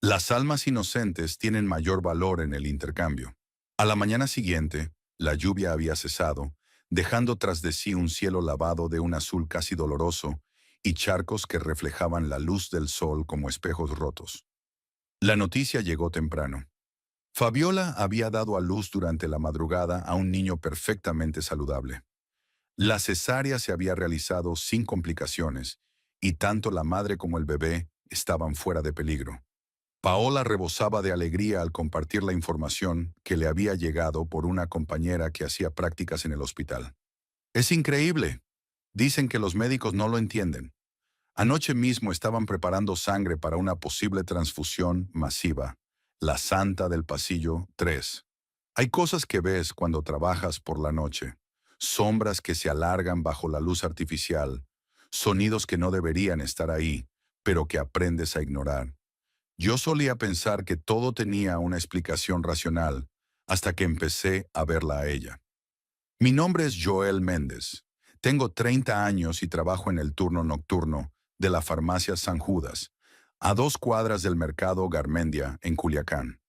Las almas inocentes tienen mayor valor en el intercambio. A la mañana siguiente, la lluvia había cesado, dejando tras de sí un cielo lavado de un azul casi doloroso y charcos que reflejaban la luz del sol como espejos rotos. La noticia llegó temprano. Fabiola había dado a luz durante la madrugada a un niño perfectamente saludable. La cesárea se había realizado sin complicaciones, y tanto la madre como el bebé estaban fuera de peligro. Paola rebosaba de alegría al compartir la información que le había llegado por una compañera que hacía prácticas en el hospital. Es increíble. Dicen que los médicos no lo entienden. Anoche mismo estaban preparando sangre para una posible transfusión masiva. La santa del pasillo 3. Hay cosas que ves cuando trabajas por la noche. Sombras que se alargan bajo la luz artificial. Sonidos que no deberían estar ahí, pero que aprendes a ignorar. Yo solía pensar que todo tenía una explicación racional, hasta que empecé a verla a ella. Mi nombre es Joel Méndez. Tengo 30 años y trabajo en el turno nocturno de la farmacia San Judas, a 2 cuadras del mercado Garmendia, en Culiacán.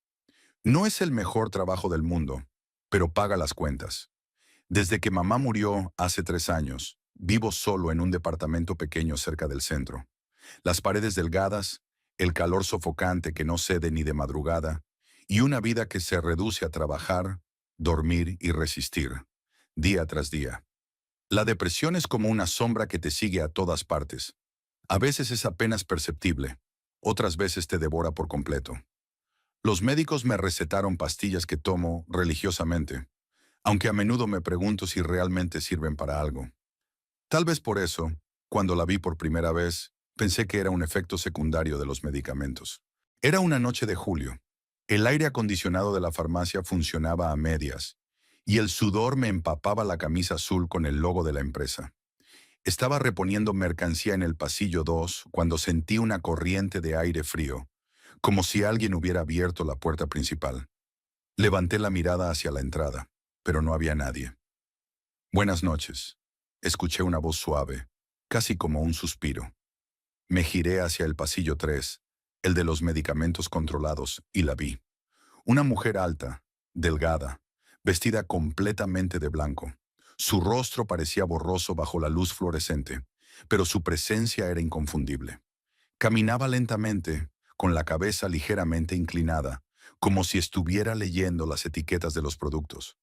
No es el mejor trabajo del mundo, pero paga las cuentas. Desde que mamá murió hace 3 años, vivo solo en un departamento pequeño cerca del centro. Las paredes delgadas, el calor sofocante que no cede ni de madrugada, y una vida que se reduce a trabajar, dormir y resistir, día tras día. La depresión es como una sombra que te sigue a todas partes. A veces es apenas perceptible, otras veces te devora por completo. Los médicos me recetaron pastillas que tomo religiosamente, aunque a menudo me pregunto si realmente sirven para algo. Tal vez por eso, cuando la vi por primera vez, pensé que era un efecto secundario de los medicamentos. Era una noche de julio. El aire acondicionado de la farmacia funcionaba a medias, y el sudor me empapaba la camisa azul con el logo de la empresa. Estaba reponiendo mercancía en el pasillo 2 cuando sentí una corriente de aire frío, como si alguien hubiera abierto la puerta principal. Levanté la mirada hacia la entrada, pero no había nadie. Buenas noches. Escuché una voz suave, casi como un suspiro. Me giré hacia el pasillo 3, el de los medicamentos controlados, y la vi. Una mujer alta, delgada, vestida completamente de blanco. Su rostro parecía borroso bajo la luz fluorescente, pero su presencia era inconfundible. Caminaba lentamente, con la cabeza ligeramente inclinada, como si estuviera leyendo las etiquetas de los productos.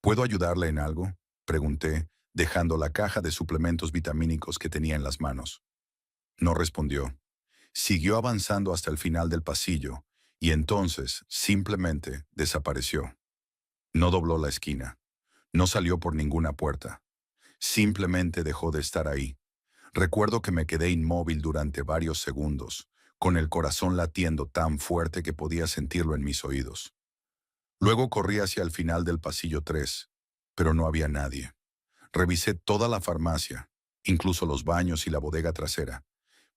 ¿Puedo ayudarle en algo?, pregunté, dejando la caja de suplementos vitamínicos que tenía en las manos. No respondió. Siguió avanzando hasta el final del pasillo, y entonces, simplemente, desapareció. No dobló la esquina. No salió por ninguna puerta. Simplemente dejó de estar ahí. Recuerdo que me quedé inmóvil durante varios segundos, con el corazón latiendo tan fuerte que podía sentirlo en mis oídos. Luego corrí hacia el final del pasillo 3, pero no había nadie. Revisé toda la farmacia, incluso los baños y la bodega trasera,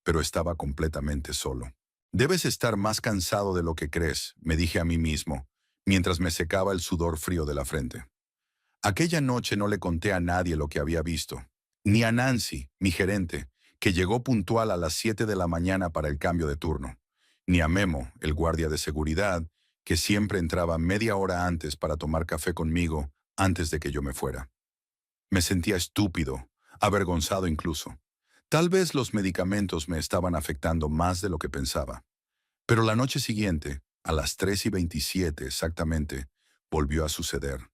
pero estaba completamente solo. Debes estar más cansado de lo que crees, me dije a mí mismo, mientras me secaba el sudor frío de la frente. Aquella noche no le conté a nadie lo que había visto, ni a Nancy, mi gerente, que llegó puntual a las 7 de la mañana para el cambio de turno, ni a Memo, el guardia de seguridad, que siempre entraba media hora antes para tomar café conmigo antes de que yo me fuera. Me sentía estúpido, avergonzado incluso. Tal vez los medicamentos me estaban afectando más de lo que pensaba. Pero la noche siguiente, a las 3:27 exactamente, volvió a suceder.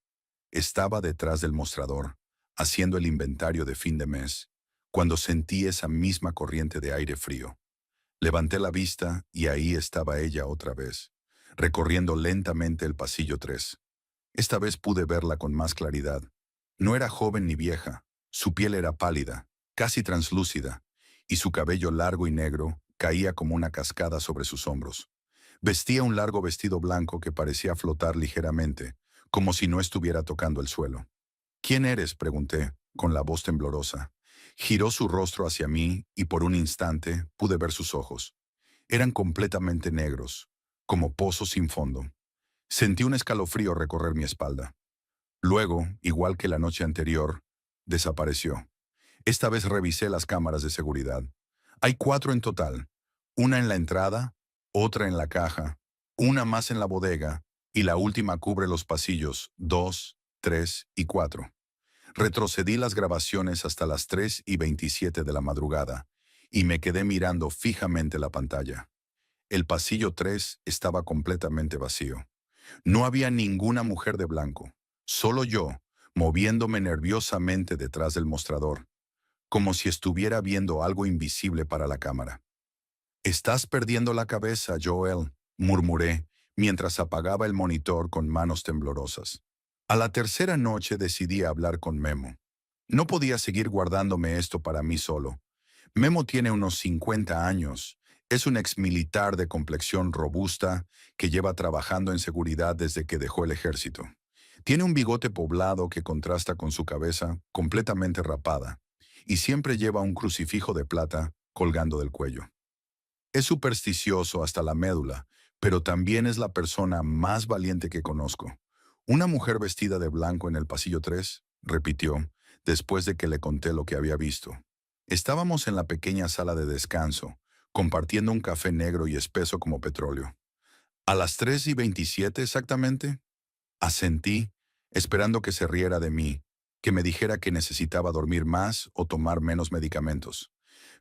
Estaba detrás del mostrador, haciendo el inventario de fin de mes, cuando sentí esa misma corriente de aire frío. Levanté la vista y ahí estaba ella otra vez, recorriendo lentamente el pasillo 3. Esta vez pude verla con más claridad. No era joven ni vieja, su piel era pálida, casi translúcida, y su cabello largo y negro caía como una cascada sobre sus hombros. Vestía un largo vestido blanco que parecía flotar ligeramente, como si no estuviera tocando el suelo. ¿Quién eres?, pregunté, con la voz temblorosa. Giró su rostro hacia mí y por un instante pude ver sus ojos. Eran completamente negros, como pozos sin fondo. Sentí un escalofrío recorrer mi espalda. Luego, igual que la noche anterior, desapareció. Esta vez revisé las cámaras de seguridad. Hay 4 en total. Una en la entrada, otra en la caja, una más en la bodega, y la última cubre los pasillos 2, 3 y 4. Retrocedí las grabaciones hasta las 3:27 de la madrugada, y me quedé mirando fijamente la pantalla. El pasillo 3 estaba completamente vacío. No había ninguna mujer de blanco, solo yo, moviéndome nerviosamente detrás del mostrador, como si estuviera viendo algo invisible para la cámara. «Estás perdiendo la cabeza, Joel», murmuré, mientras apagaba el monitor con manos temblorosas. A la tercera noche decidí hablar con Memo. No podía seguir guardándome esto para mí solo. Memo tiene unos 50 años. Es un exmilitar de complexión robusta que lleva trabajando en seguridad desde que dejó el ejército. Tiene un bigote poblado que contrasta con su cabeza completamente rapada, y siempre lleva un crucifijo de plata colgando del cuello. Es supersticioso hasta la médula, pero también es la persona más valiente que conozco. «Una mujer vestida de blanco en el pasillo 3», repitió, después de que le conté lo que había visto. Estábamos en la pequeña sala de descanso, compartiendo un café negro y espeso como petróleo. «¿A las 3:27 exactamente?», asentí, esperando que se riera de mí, que me dijera que necesitaba dormir más o tomar menos medicamentos.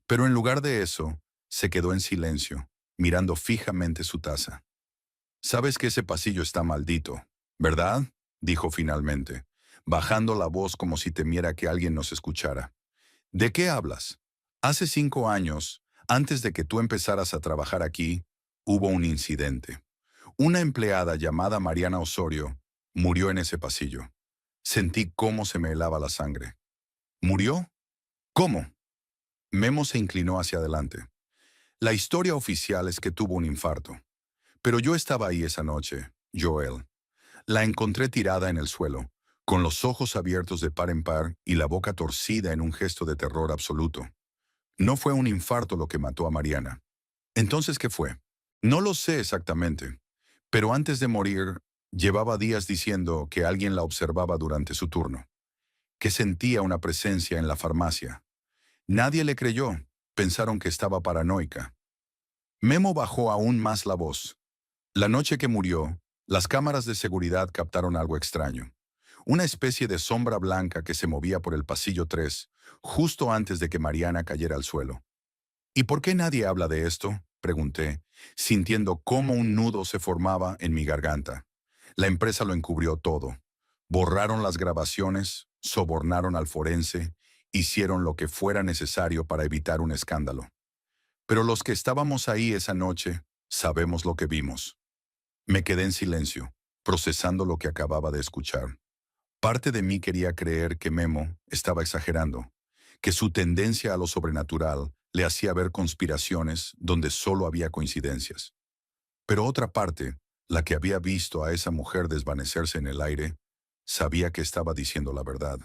Pero en lugar de eso, se quedó en silencio, mirando fijamente su taza. «Sabes que ese pasillo está maldito, ¿verdad?», dijo finalmente, bajando la voz como si temiera que alguien nos escuchara. «¿De qué hablas? Hace 5 años, antes de que tú empezaras a trabajar aquí, hubo un incidente. Una empleada llamada Mariana Osorio murió en ese pasillo. Sentí cómo se me helaba la sangre». «¿Murió? ¿Cómo?». Memo se inclinó hacia adelante. «La historia oficial es que tuvo un infarto. Pero yo estaba ahí esa noche, Joel. La encontré tirada en el suelo, con los ojos abiertos de par en par y la boca torcida en un gesto de terror absoluto. No fue un infarto lo que mató a Mariana. Entonces, ¿qué fue? No lo sé exactamente, pero antes de morir, llevaba días diciendo que alguien la observaba durante su turno, que sentía una presencia en la farmacia. Nadie le creyó, pensaron que estaba paranoica». Memo bajó aún más la voz. «La noche que murió, las cámaras de seguridad captaron algo extraño. una especie de sombra blanca que se movía por el pasillo 3, justo antes de que Mariana cayera al suelo. ¿Y por qué nadie habla de esto?, pregunté, sintiendo cómo un nudo se formaba en mi garganta. La empresa lo encubrió todo. Borraron las grabaciones, sobornaron al forense, hicieron lo que fuera necesario para evitar un escándalo. Pero los que estábamos ahí esa noche, sabemos lo que vimos. Me quedé en silencio, procesando lo que acababa de escuchar. Parte de mí quería creer que Memo estaba exagerando, que su tendencia a lo sobrenatural le hacía ver conspiraciones donde solo había coincidencias. Pero otra parte, la que había visto a esa mujer desvanecerse en el aire, sabía que estaba diciendo la verdad.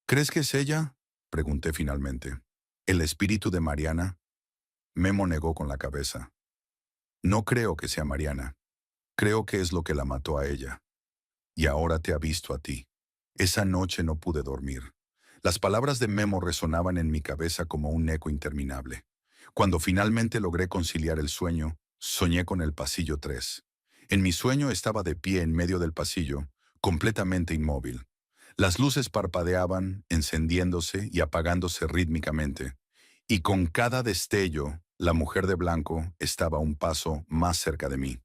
¿Crees que es ella?, pregunté finalmente. ¿El espíritu de Mariana? Memo negó con la cabeza. No creo que sea Mariana. Creo que es lo que la mató a ella. Y ahora te ha visto a ti. Esa noche no pude dormir. Las palabras de Memo resonaban en mi cabeza como un eco interminable. Cuando finalmente logré conciliar el sueño, soñé con el pasillo 3. En mi sueño estaba de pie en medio del pasillo, completamente inmóvil. Las luces parpadeaban, encendiéndose y apagándose rítmicamente. Y con cada destello, la mujer de blanco estaba un paso más cerca de mí.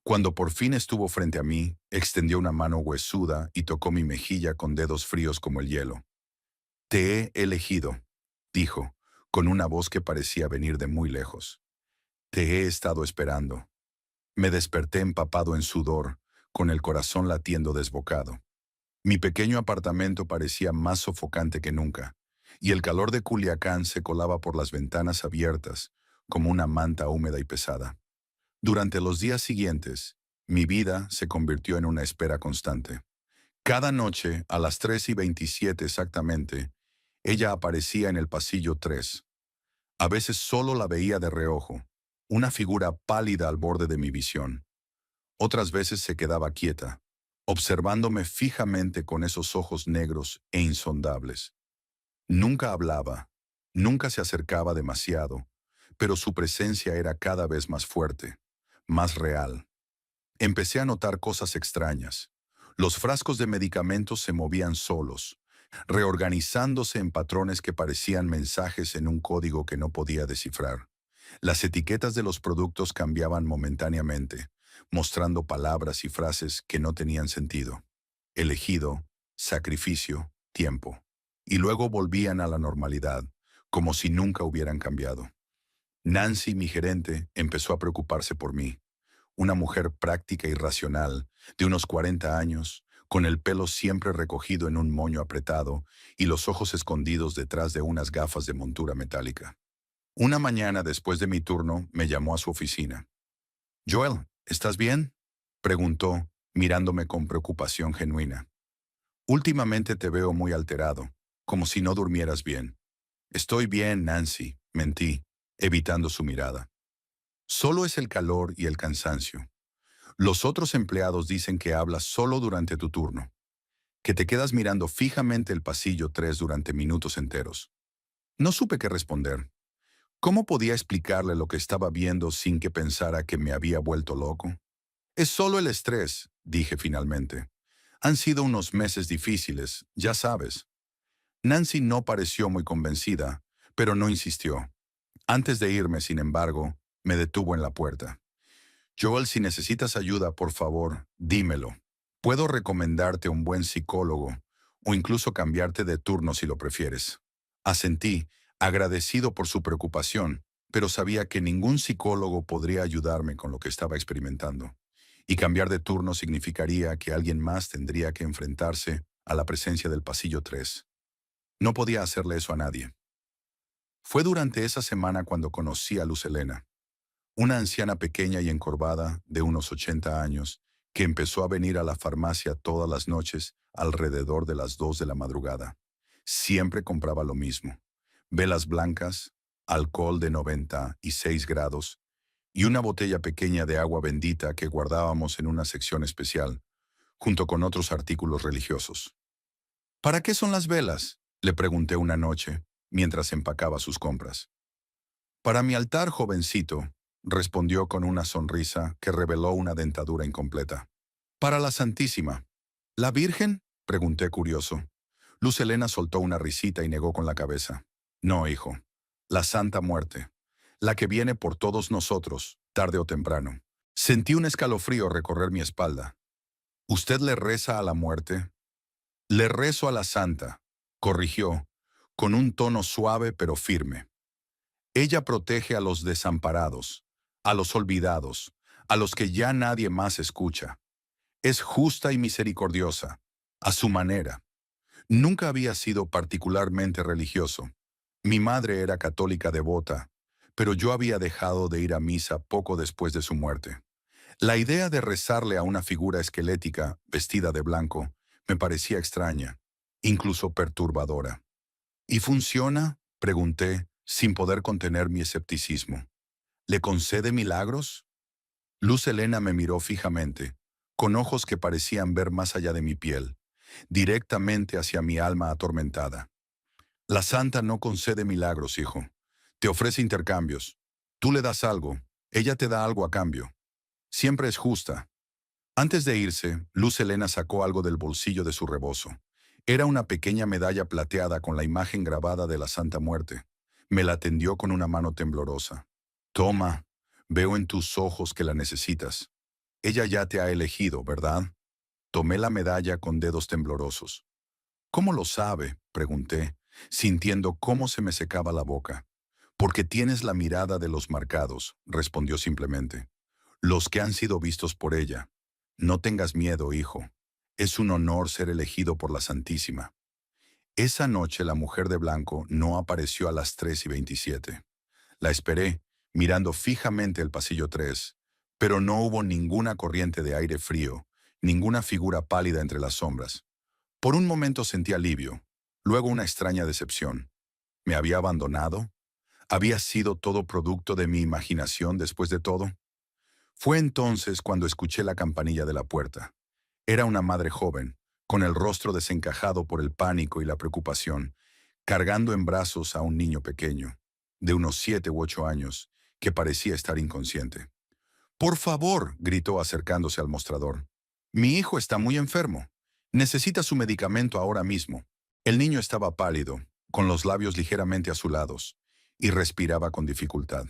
Cuando por fin estuvo frente a mí, extendió una mano huesuda y tocó mi mejilla con dedos fríos como el hielo. Te he elegido, dijo, con una voz que parecía venir de muy lejos. Te he estado esperando. Me desperté empapado en sudor, con el corazón latiendo desbocado. Mi pequeño apartamento parecía más sofocante que nunca, y el calor de Culiacán se colaba por las ventanas abiertas, como una manta húmeda y pesada. Durante los días siguientes, mi vida se convirtió en una espera constante. Cada noche, a las 3:27 exactamente, ella aparecía en el pasillo 3. A veces solo la veía de reojo, una figura pálida al borde de mi visión. Otras veces se quedaba quieta, observándome fijamente con esos ojos negros e insondables. Nunca hablaba, nunca se acercaba demasiado, pero su presencia era cada vez más fuerte, más real. Empecé a notar cosas extrañas. Los frascos de medicamentos se movían solos, reorganizándose en patrones que parecían mensajes en un código que no podía descifrar. Las etiquetas de los productos cambiaban momentáneamente, mostrando palabras y frases que no tenían sentido. Elegido, sacrificio, tiempo. Y luego volvían a la normalidad, como si nunca hubieran cambiado. Nancy, mi gerente, empezó a preocuparse por mí. Una mujer práctica y racional, de unos 40 años, con el pelo siempre recogido en un moño apretado y los ojos escondidos detrás de unas gafas de montura metálica. Una mañana después de mi turno, me llamó a su oficina. «Joel, ¿estás bien?», preguntó, mirándome con preocupación genuina. «Últimamente te veo muy alterado, como si no durmieras bien». «Estoy bien, Nancy», mentí, evitando su mirada. «Solo es el calor y el cansancio. Los otros empleados dicen que hablas solo durante tu turno, que te quedas mirando fijamente el pasillo 3 durante minutos enteros». No supe qué responder. ¿Cómo podía explicarle lo que estaba viendo sin que pensara que me había vuelto loco? «Es solo el estrés», dije finalmente. «Han sido unos meses difíciles, ya sabes». Nancy no pareció muy convencida, pero no insistió. Antes de irme, sin embargo, me detuvo en la puerta. «Joel, si necesitas ayuda, por favor, dímelo. Puedo recomendarte un buen psicólogo o incluso cambiarte de turno si lo prefieres». Asentí, agradecido por su preocupación, pero sabía que ningún psicólogo podría ayudarme con lo que estaba experimentando. Y cambiar de turno significaría que alguien más tendría que enfrentarse a la presencia del pasillo 3. No podía hacerle eso a nadie. Fue durante esa semana cuando conocí a Luz Helena, una anciana pequeña y encorvada de unos 80 años, que empezó a venir a la farmacia todas las noches alrededor de las 2 de la madrugada. Siempre compraba lo mismo: velas blancas, alcohol de 96 grados y una botella pequeña de agua bendita que guardábamos en una sección especial, junto con otros artículos religiosos. «¿Para qué son las velas?», le pregunté una noche, mientras empacaba sus compras. «Para mi altar, jovencito», respondió con una sonrisa que reveló una dentadura incompleta. «¿Para la Santísima? ¿La Virgen?», Pregunté curioso. Luz Helena soltó una risita y negó con la cabeza. No, hijo. La Santa Muerte. La que viene por todos nosotros, tarde o temprano. Sentí un escalofrío recorrer mi espalda. ¿Usted le reza a la muerte? Le rezo a la Santa, corrigió, con un tono suave pero firme. Ella protege a los desamparados, a los olvidados, a los que ya nadie más escucha. Es justa y misericordiosa, a su manera. Nunca había sido particularmente religioso. Mi madre era católica devota, pero yo había dejado de ir a misa poco después de su muerte. La idea de rezarle a una figura esquelética, vestida de blanco, me parecía extraña, incluso perturbadora. ¿Y funciona?, pregunté, sin poder contener mi escepticismo. ¿Le concede milagros? Luz Helena me miró fijamente, con ojos que parecían ver más allá de mi piel, directamente hacia mi alma atormentada. La Santa no concede milagros, hijo. Te ofrece intercambios. Tú le das algo, ella te da algo a cambio. Siempre es justa. Antes de irse, Luz Helena sacó algo del bolsillo de su rebozo. Era una pequeña medalla plateada con la imagen grabada de la Santa Muerte. Me la tendió con una mano temblorosa. Toma, veo en tus ojos que la necesitas. Ella ya te ha elegido, ¿verdad? Tomé la medalla con dedos temblorosos. ¿Cómo lo sabe?, pregunté, sintiendo cómo se me secaba la boca. Porque tienes la mirada de los marcados, respondió simplemente. Los que han sido vistos por ella. No tengas miedo, hijo. Es un honor ser elegido por la Santísima. Esa noche la mujer de blanco no apareció a las 3:27. La esperé, mirando fijamente el pasillo 3, pero no hubo ninguna corriente de aire frío, ninguna figura pálida entre las sombras. Por un momento sentí alivio, luego una extraña decepción. ¿Me había abandonado? ¿Había sido todo producto de mi imaginación después de todo? Fue entonces cuando escuché la campanilla de la puerta. Era una madre joven, con el rostro desencajado por el pánico y la preocupación, cargando en brazos a un niño pequeño, de unos 7 u 8 años, que parecía estar inconsciente. «Por favor», gritó acercándose al mostrador. «Mi hijo está muy enfermo. Necesita su medicamento ahora mismo». El niño estaba pálido, con los labios ligeramente azulados, y respiraba con dificultad.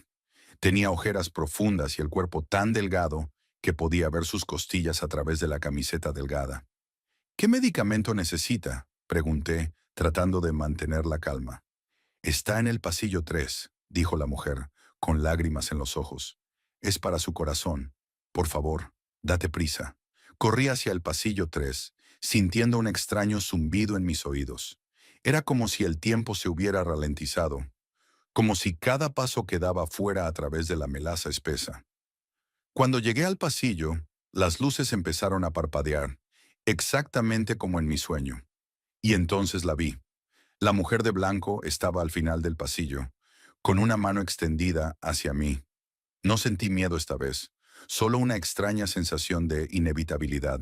Tenía ojeras profundas y el cuerpo tan delgado que podía ver sus costillas a través de la camiseta delgada. «¿Qué medicamento necesita?», pregunté, tratando de mantener la calma. «Está en el pasillo 3», dijo la mujer, con lágrimas en los ojos. «Es para su corazón. Por favor, date prisa». Corrí hacia el pasillo 3, sintiendo un extraño zumbido en mis oídos. Era como si el tiempo se hubiera ralentizado, como si cada paso que daba fuera a través de la melaza espesa. Cuando llegué al pasillo, las luces empezaron a parpadear, exactamente como en mi sueño. Y entonces la vi. La mujer de blanco estaba al final del pasillo, con una mano extendida hacia mí. No sentí miedo esta vez, solo una extraña sensación de inevitabilidad,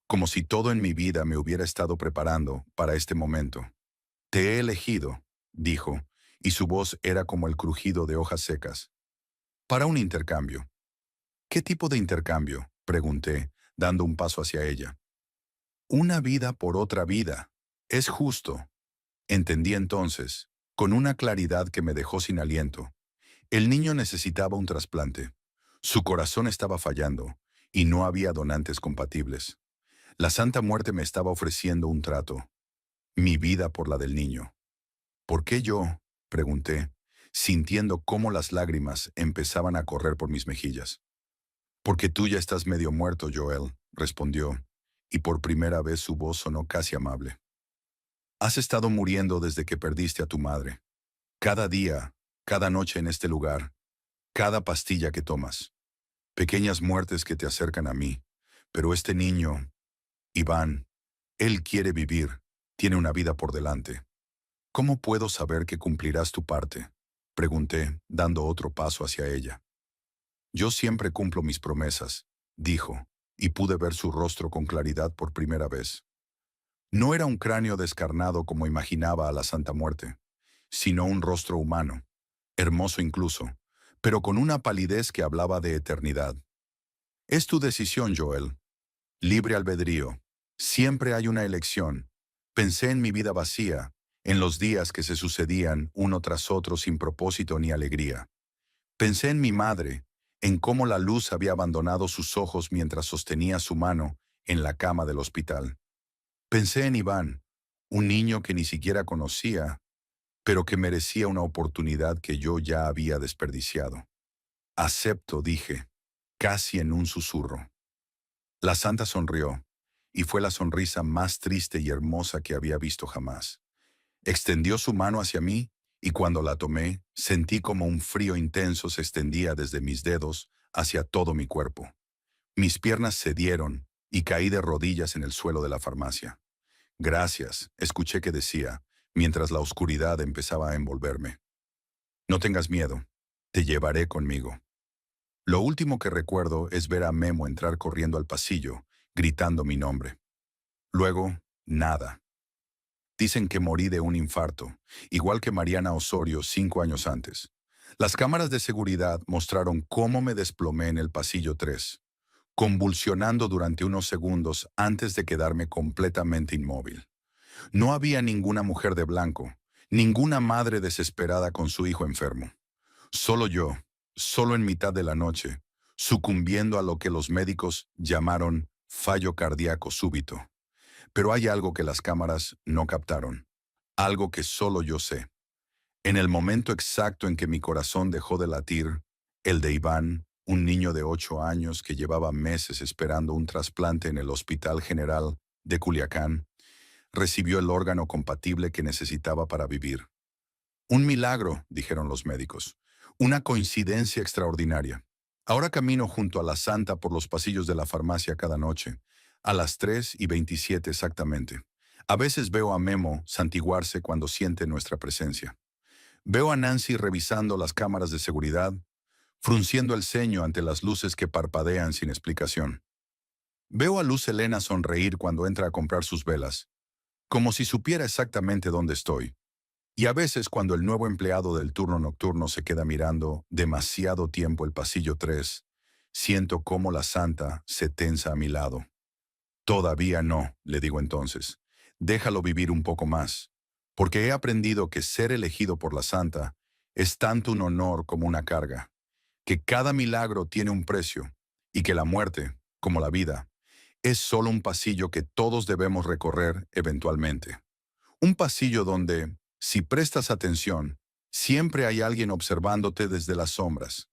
como si todo en mi vida me hubiera estado preparando para este momento. «Te he elegido», dijo, y su voz era como el crujido de hojas secas. «Para un intercambio». «¿Qué tipo de intercambio?», pregunté, dando un paso hacia ella. «Una vida por otra vida. Es justo». Entendí entonces, con una claridad que me dejó sin aliento. El niño necesitaba un trasplante. Su corazón estaba fallando, y no había donantes compatibles. La Santa Muerte me estaba ofreciendo un trato. Mi vida por la del niño. «¿Por qué yo?», pregunté, sintiendo cómo las lágrimas empezaban a correr por mis mejillas. «Porque tú ya estás medio muerto, Joel», respondió, y por primera vez su voz sonó casi amable. «Has estado muriendo desde que perdiste a tu madre. Cada día, cada noche en este lugar, cada pastilla que tomas. Pequeñas muertes que te acercan a mí. Pero este niño, Iván, él quiere vivir, tiene una vida por delante. ¿Cómo puedo saber que cumplirás tu parte?», pregunté, dando otro paso hacia ella. «Yo siempre cumplo mis promesas», dijo, y pude ver su rostro con claridad por primera vez. No era un cráneo descarnado como imaginaba a la Santa Muerte, sino un rostro humano, hermoso incluso, pero con una palidez que hablaba de eternidad. «Es tu decisión, Joel. Libre albedrío. Siempre hay una elección. Pensé en mi vida vacía, en los días que se sucedían uno tras otro sin propósito ni alegría. Pensé en mi madre, en cómo la luz había abandonado sus ojos mientras sostenía su mano en la cama del hospital. Pensé en Iván, un niño que ni siquiera conocía, pero que merecía una oportunidad que yo ya había desperdiciado. Acepto, dije, casi en un susurro. La santa sonrió, y fue la sonrisa más triste y hermosa que había visto jamás. Extendió su mano hacia mí, y cuando la tomé, sentí como un frío intenso se extendía desde mis dedos hacia todo mi cuerpo. Mis piernas cedieron, y caí de rodillas en el suelo de la farmacia. Gracias, escuché que decía, mientras la oscuridad empezaba a envolverme. No tengas miedo, te llevaré conmigo. Lo último que recuerdo es ver a Memo entrar corriendo al pasillo, gritando mi nombre. Luego, nada. Dicen que morí de un infarto, igual que Mariana Osorio 5 años antes. Las cámaras de seguridad mostraron cómo me desplomé en el pasillo 3, convulsionando durante unos segundos antes de quedarme completamente inmóvil. No había ninguna mujer de blanco, ninguna madre desesperada con su hijo enfermo. Solo yo, solo en mitad de la noche, sucumbiendo a lo que los médicos llamaron fallo cardíaco súbito. Pero hay algo que las cámaras no captaron, algo que solo yo sé. En el momento exacto en que mi corazón dejó de latir, el de Iván, un niño de 8 años que llevaba meses esperando un trasplante en el Hospital General de Culiacán, recibió el órgano compatible que necesitaba para vivir. Un milagro, dijeron los médicos. Una coincidencia extraordinaria. Ahora camino junto a la santa por los pasillos de la farmacia cada noche, a las 3:27 exactamente. A veces veo a Memo santiguarse cuando siente nuestra presencia. Veo a Nancy revisando las cámaras de seguridad, frunciendo el ceño ante las luces que parpadean sin explicación. Veo a Luz Helena sonreír cuando entra a comprar sus velas, como si supiera exactamente dónde estoy. Y a veces cuando el nuevo empleado del turno nocturno se queda mirando demasiado tiempo el pasillo 3, siento cómo la santa se tensa a mi lado. Todavía no, le digo entonces. Déjalo vivir un poco más, porque he aprendido que ser elegido por la santa es tanto un honor como una carga, que cada milagro tiene un precio y que la muerte, como la vida, es solo un pasillo que todos debemos recorrer eventualmente. Un pasillo donde, si prestas atención, siempre hay alguien observándote desde las sombras,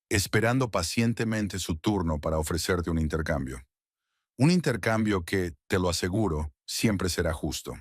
esperando pacientemente su turno para ofrecerte un intercambio. Un intercambio que, te lo aseguro, siempre será justo.